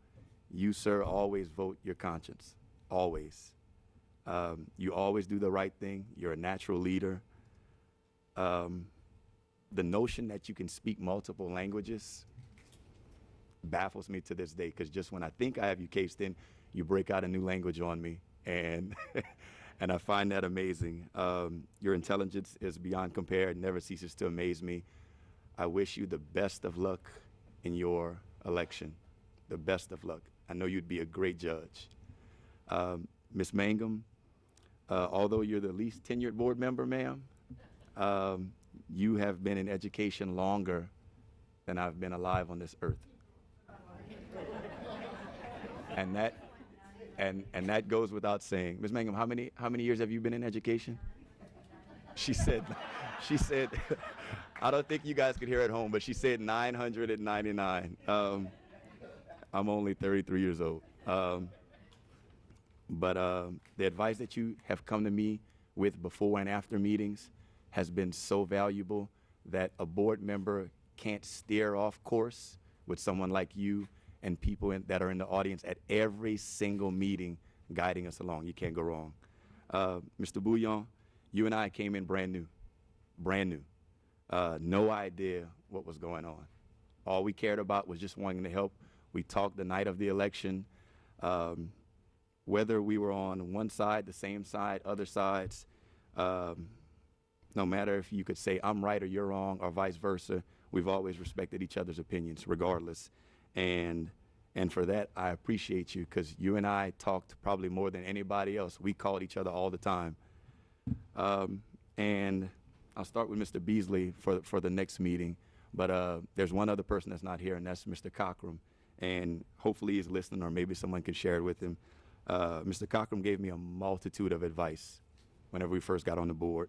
you, sir, always vote your conscience, always. You always do the right thing. You're a natural leader. The notion that you can speak multiple languages baffles me to this day, because just when I think I have you cased in, you break out a new language on me, and and I find that amazing. Your intelligence is beyond compare. It never ceases to amaze me. I wish you the best of luck in your election, the best of luck. I know you'd be a great judge. Ms. Mangum, although you're the least tenured board member, ma'am, you have been in education longer than I've been alive on this earth. And that goes without saying. Ms. Mangum, how many years have you been in education? She said, I don't think you guys could hear at home, but she said 999. I'm only 33 years old. But the advice that you have come to me with before and after meetings has been so valuable that a board member can't steer off course with someone like you and people that are in the audience at every single meeting guiding us along. You can't go wrong. Mr. Bouillon, you and I came in brand new. No idea what was going on. All we cared about was just wanting to help. We talked the night of the election. Whether we were on one side, the same side, other sides, no matter if you could say I'm right or you're wrong or vice versa, we've always respected each other's opinions regardless. And for that, I appreciate you, because you and I talked probably more than anybody else. We called each other all the time. And I'll start with Mr. Beasley for the next meeting. But there's one other person that's not here, and that's Mr. Cockrum. And hopefully he's listening, or maybe someone can share it with him. Mr. Cockrum gave me a multitude of advice whenever we first got on the board.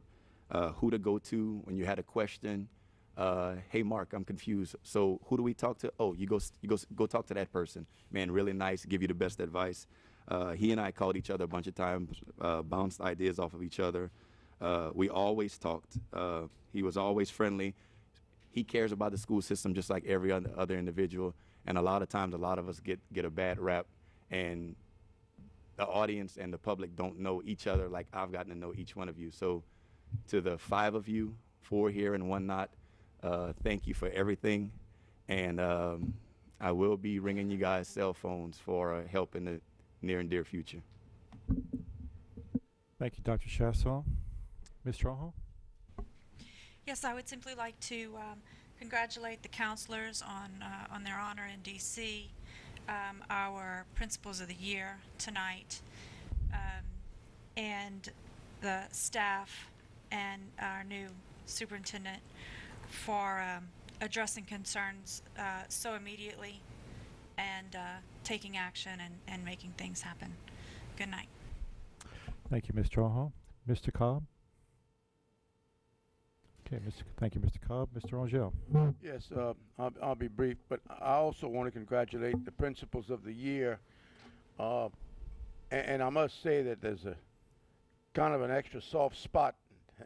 Who to go to when you had a question. Hey, Mark, I'm confused. So who do we talk to? Oh, you go talk to that person. Man, really nice, give you the best advice. He and I called each other a bunch of times, bounced ideas off of each other. We always talked. He was always friendly. He cares about the school system just like every other individual. And a lot of times, a lot of us get a bad rap, and the audience and the public don't know each other like I've gotten to know each one of you. So to the 5 of you, 4 here and 1 not, thank you for everything. And I will be ringing you guys' cell phones for help in the near and dear future. Thank you, Dr. Chasson. Ms. Trahan? Yes, I would simply like to congratulate the counselors on their honor in D.C., our Principals of the Year tonight, and the staff and our new superintendent for addressing concerns so immediately and taking action and making things happen. Good night. Thank you, Ms. Trahan. Mr. Cobb? Okay, thank you, Mr. Cobb. Mr. Angel? Yes, I'll be brief, but I also want to congratulate the Principals of the Year. And I must say that there's a kind of an extra soft spot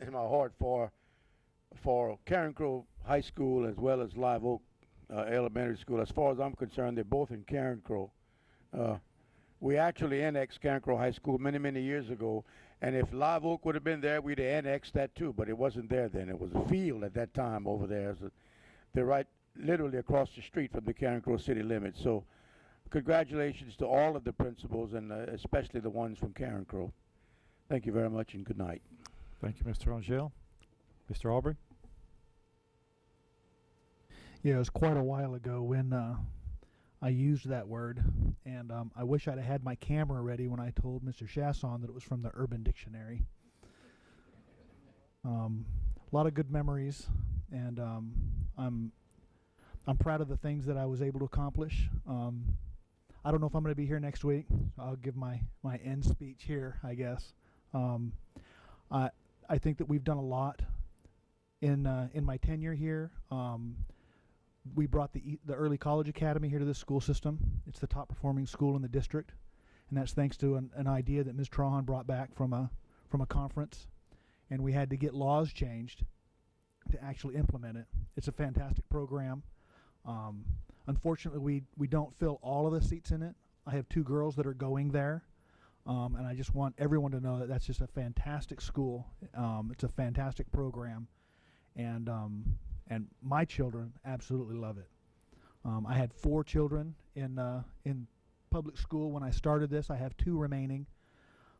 in my heart for Carencro High School as well as Live Oak Elementary School. As far as I'm concerned, they're both in Carencro. We actually annexed Carencro High School many, many years ago, and if Live Oak would have been there, we'd have annexed that too, but it wasn't there then. It was a field at that time over there. So they're right literally across the street from the Carencro city limits. So congratulations to all of the principals, and especially the ones from Carencro. Thank you very much, and good night. Thank you, Mr. Angel. Mr. Aubrey? Yeah, it was quite a while ago when I used that word, and I wish I'd have had my camera ready when I told Mr. Chasson that it was from the Urban Dictionary. A lot of good memories, and I'm proud of the things that I was able to accomplish. I don't know if I'm going to be here next week. I'll give my end speech here, I guess. I think that we've done a lot in my tenure here. We brought the Early College Academy here to this school system. It's the top performing school in the district, and that's thanks to an idea that Ms. Trahan brought back from a conference, and we had to get laws changed to actually implement it. It's a fantastic program. Unfortunately, we don't fill all of the seats in it. I have 2 girls that are going there, and I just want everyone to know that that's just a fantastic school. It's a fantastic program, and my children absolutely love it. I had 4 children in public school when I started this. I have 2 remaining.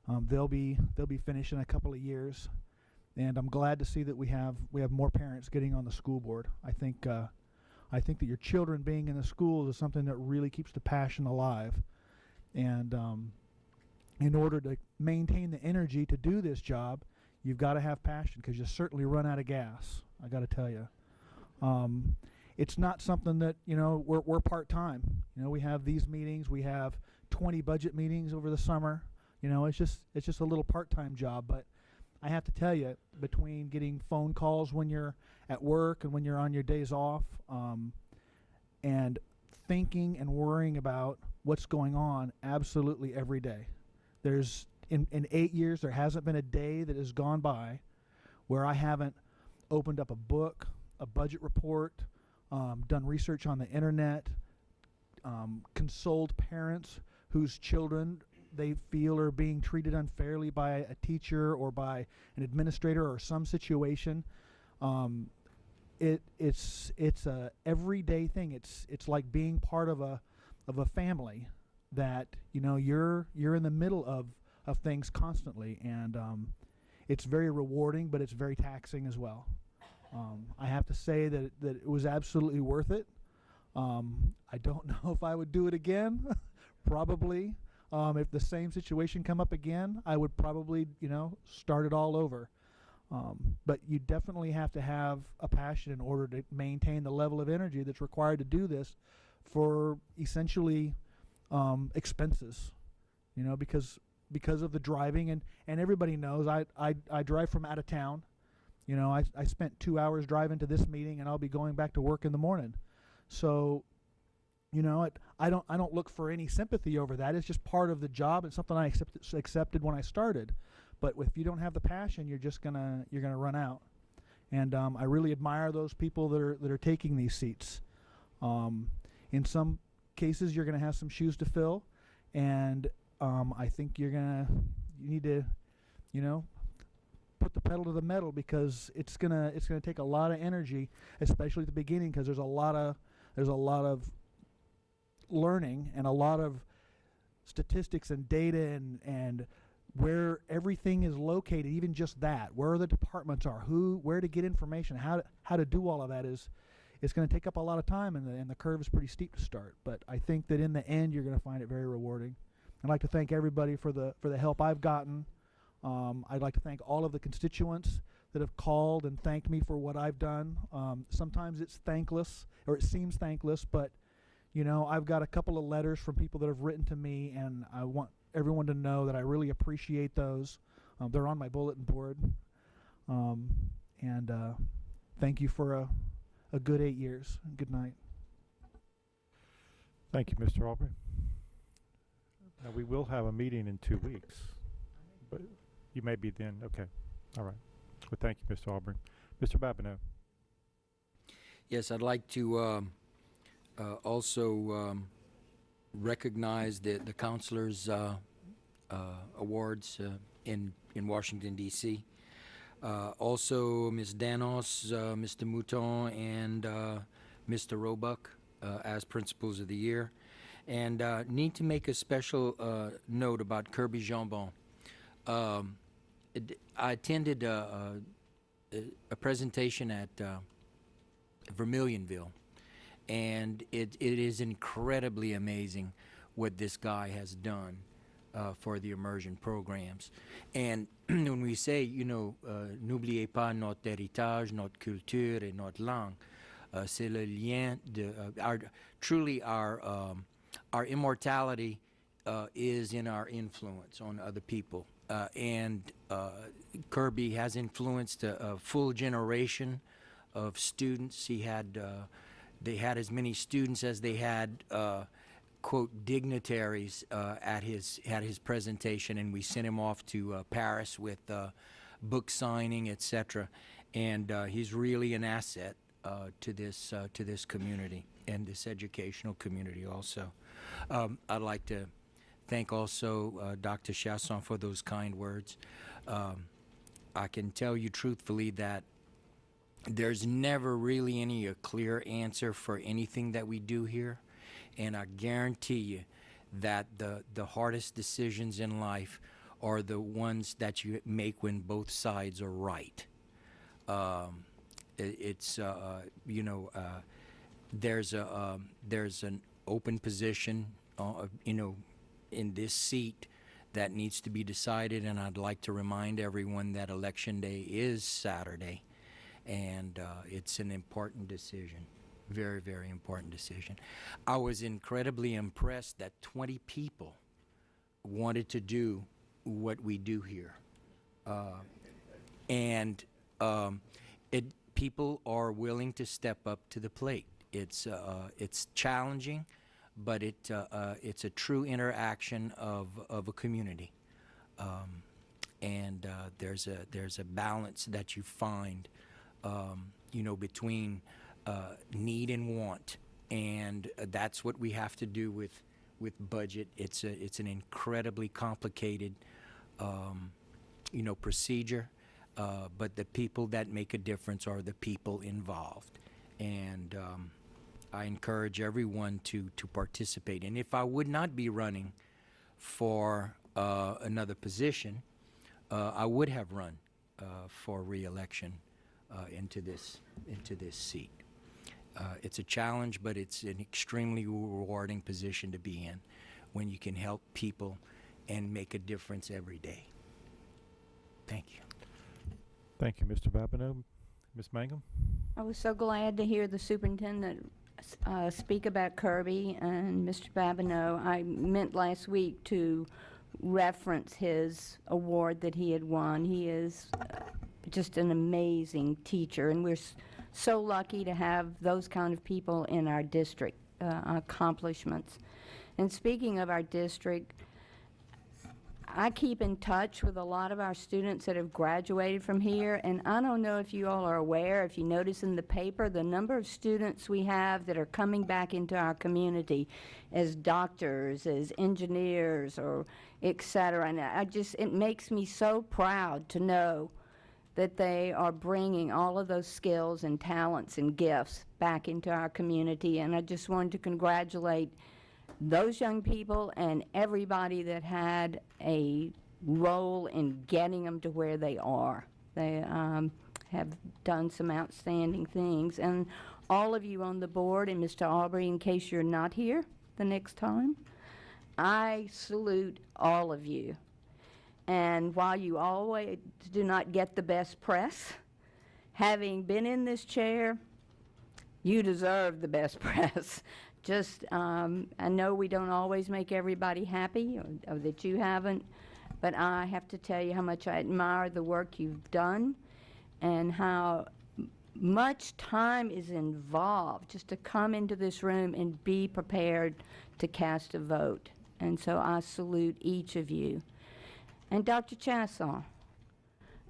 They'll be finished in a couple of years, and I'm glad to see that we have more parents getting on the school board. I think that your children being in the schools is something that really keeps the passion alive, and in order to maintain the energy to do this job, you've got to have passion, because you certainly run out of gas. I got to tell you. It's not something that, we're part-time. We have these meetings. We have 20 budget meetings over the summer. It's just a little part-time job. But I have to tell you, between getting phone calls when you're at work and when you're on your days off, and thinking and worrying about what's going on absolutely every day. There's, in 8 years, there hasn't been a day that has gone by where I haven't opened up a book, a budget report, done research on the internet, consoled parents whose children they feel are being treated unfairly by a teacher or by an administrator or some situation. It's a everyday thing. It's like being part of a family that you're in the middle of things constantly, and it's very rewarding, but it's very taxing as well. I have to say that it was absolutely worth it. I don't know if I would do it again. Probably. If the same situation come up again, I would probably, start it all over. But you definitely have to have a passion in order to maintain the level of energy that's required to do this for essentially expenses, because of the driving, and everybody knows I drive from out of town. I spent 2 hours driving to this meeting, and I'll be going back to work in the morning. So, I don't look for any sympathy over that. It's just part of the job. It's something I accepted when I started. But if you don't have the passion, you're gonna run out. And I really admire those people that are taking these seats. In some cases, you're gonna have some shoes to fill, and I think you need to, put the pedal to the metal, because it's gonna take a lot of energy, especially at the beginning, because there's a lot of learning and a lot of statistics and data and where everything is located, even just that, where the departments are, where to get information, how to do all of that it's going to take up a lot of time, and the curve is pretty steep to start. But I think that in the end, you're going to find it very rewarding. I'd like to thank everybody for the help I've gotten. I'd like to thank all of the constituents that have called and thanked me for what I've done. Sometimes it's thankless, or it seems thankless, but I've got a couple of letters from people that have written to me, and I want everyone to know that I really appreciate those. They're on my bulletin board. And thank you for a good 8 years. Good night. Thank you, Mr. Aubrey. Now, we will have a meeting in 2 weeks, but you may be then. Okay. All right. Well, thank you, Mr. Aubrey. Mr. Babineau. Yes, I'd like to also recognize the counselors' awards in Washington, D.C. Also, Ms. Danos, Mr. Mouton, and Mr. Roebuck as Principals of the Year. And need to make a special note about Kirby Jambon. I attended a presentation at Vermilionville, And it is incredibly amazing what this guy has done for the immersion programs. And when we say, you know, n'oubliez pas notre héritage, notre culture et notre langue, c'est le lien de truly our immortality is in our influence on other people. And Kirby has influenced a full generation of students. He had they had as many students as they had quote dignitaries at his presentation, and we sent him off to Paris with book signing, etc. And he's really an asset to this community and this educational community also. I'd like to thank also Dr. Chasson for those kind words. I can tell you truthfully that there's never really any clear answer for anything that we do here, and I guarantee you that the hardest decisions in life are the ones that you make when both sides are right. You know, there's an open position, you know, in this seat that needs to be decided, and I'd like to remind everyone that Election Day is Saturday, and it's an important decision, very, very important decision. I was incredibly impressed that 20 people wanted to do what we do here, and people are willing to step up to the plate. It's challenging, but it's a true interaction of a community, and there's a balance that you find, you know, between need and want, and that's what we have to do with budget. It's an incredibly complicated, you know, procedure, but the people that make a difference are the people involved, and I encourage everyone to participate. And if I would not be running for another position, I would have run for re-election into this seat. It's a challenge, but it's an extremely rewarding position to be in when you can help people and make a difference every day. Thank you. Thank you, Mr. Babineau. Ms. Mangum? I was so glad to hear the superintendent speak about Kirby and Mr. Babineau. I meant last week to reference his award that he had won. He is just an amazing teacher, and we're so lucky to have those kind of people in our district, accomplishments. And speaking of our district, I keep in touch with a lot of our students that have graduated from here, and I don't know if you all are aware, if you notice in the paper, the number of students we have that are coming back into our community as doctors, as engineers, or et cetera. And it makes me so proud to know that they are bringing all of those skills and talents and gifts back into our community. And I just wanted to congratulate those young people and everybody that had a role in getting them to where they are. They have done some outstanding things. And all of you on the board, and Mr. Aubrey, in case you're not here the next time, I salute all of you. And while you always do not get the best press, having been in this chair, you deserve the best press. Just, I know we don't always make everybody happy, or that you haven't, but I have to tell you how much I admire the work you've done and how much time is involved just to come into this room and be prepared to cast a vote. And so I salute each of you. And Dr. Chasson,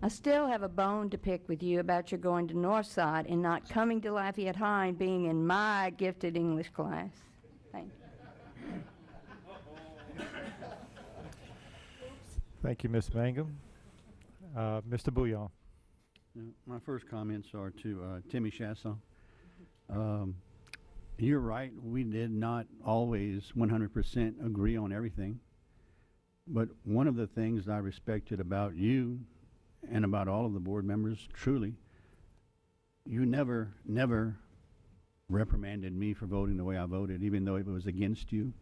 I still have a bone to pick with you about your going to Northside and not coming to Lafayette High and being in my gifted English class. Thank you. Thank you, Ms. Mangum. Mr. Bouillon. My first comments are to Timmy Chasson. You're right, we did not always 100% agree on everything. But one of the things I respected about you and about all of the board members, truly, you never reprimanded me for voting the way I voted, even though it was against you.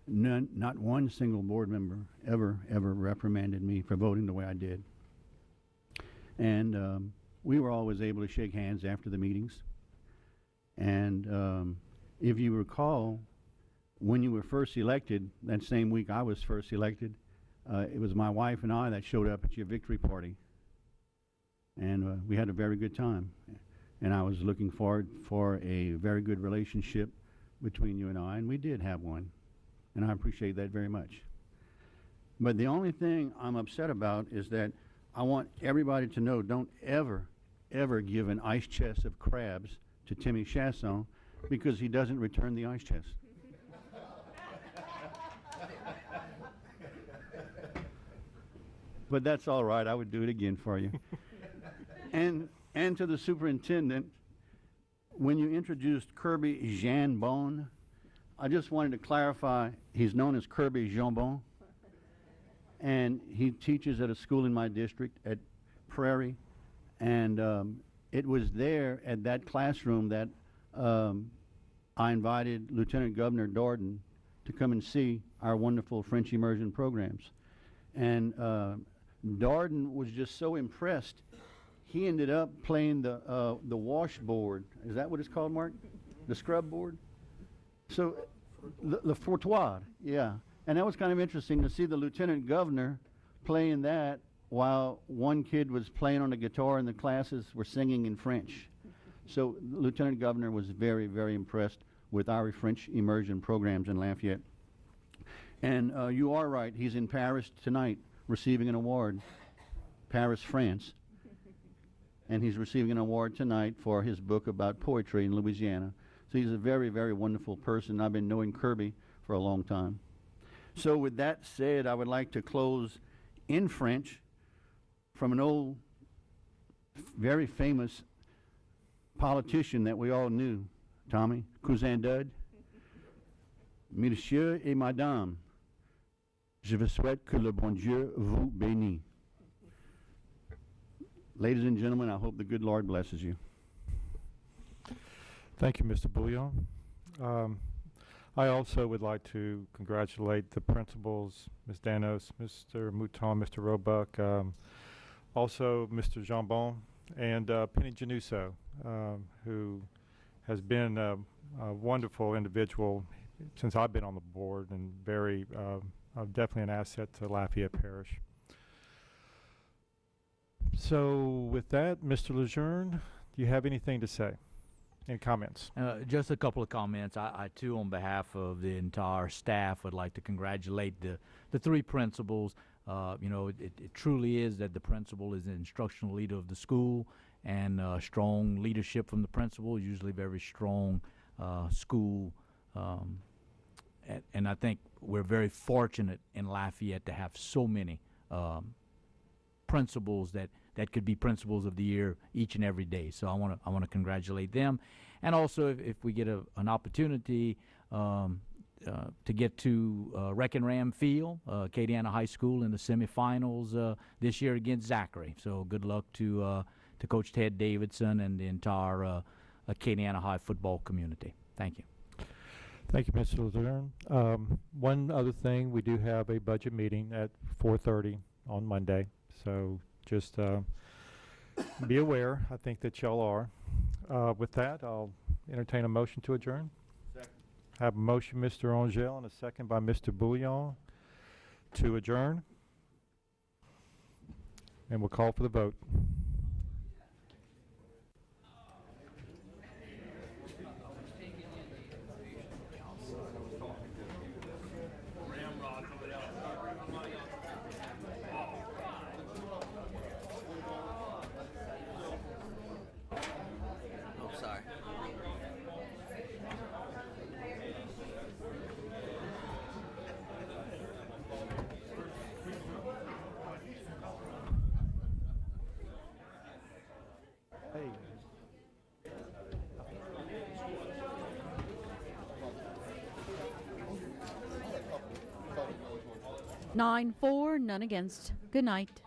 Not one single board member ever reprimanded me for voting the way I did. And we were always able to shake hands after the meetings. And if you recall, when you were first elected, that same week I was first elected, it was my wife and I that showed up at your victory party. And we had a very good time. And I was looking forward for a very good relationship between you and I, and we did have one. And I appreciate that very much. But the only thing I'm upset about is that I want everybody to know, don't ever give an ice chest of crabs to Timmy Chasson because he doesn't return the ice chest. But that's all right. I would do it again for you. And to the superintendent, when you introduced Kirby Jambon, I just wanted to clarify, he's known as Kirby Jambon, and he teaches at a school in my district at Prairie, and it was there at that classroom that I invited Lieutenant Governor Dordan to come and see our wonderful French immersion programs. And Dordan was just so impressed, he ended up playing the washboard. Is that what it's called, Mark? The scrub board? So, the frottoir, yeah. And that was kind of interesting to see the lieutenant governor playing that while one kid was playing on the guitar and the classes were singing in French. So, the lieutenant governor was very, very impressed with our French immersion programs in Lafayette. And you are right, he's in Paris tonight receiving an award, Paris, France. And he's receiving an award tonight for his book about poetry in Louisiana. So he's a very, very wonderful person. I've been knowing Kirby for a long time. So with that said, I would like to close in French from an old, very famous politician that we all knew, Tommy, Cousin Dud. Monsieur et Madame, je vous souhaite que le bon Dieu vous bénisse. Ladies and gentlemen, I hope the good Lord blesses you. Thank you, Mr. Bouillon. I also would like to congratulate the principals, Ms. Danos, Mr. Mouton, Mr. Roebuck, also Mr. Jambon, and Penny Januso, who has been a wonderful individual since I've been on the board and very definitely an asset to Lafayette Parish. So with that, Mr. Lejeune, do you have anything to say? Any comments? Just a couple of comments. I too, on behalf of the entire staff, would like to congratulate the three principals. You know, it truly is that the principal is the instructional leader of the school, and strong leadership from the principal, usually very strong school. And I think we're very fortunate in Lafayette to have so many principals that could be principals of the year each and every day. So I want to congratulate them, and also if we get an opportunity to get to Wreck and Ram Field, Acadiana High School in the semifinals this year against Zachary. So good luck to Coach Ted Davidson and the entire Acadiana High football community. Thank you. Thank you, Mr. Lejeune. One other thing, we do have a budget meeting at 4:30 on Monday. So just be aware. I think that y'all are. With that, I'll entertain a motion to adjourn. Second. I have a motion, Mr. Angel, and a second by Mr. Bouillon to adjourn. And we'll call for the vote. Sorry. 9-4, none against. Good night.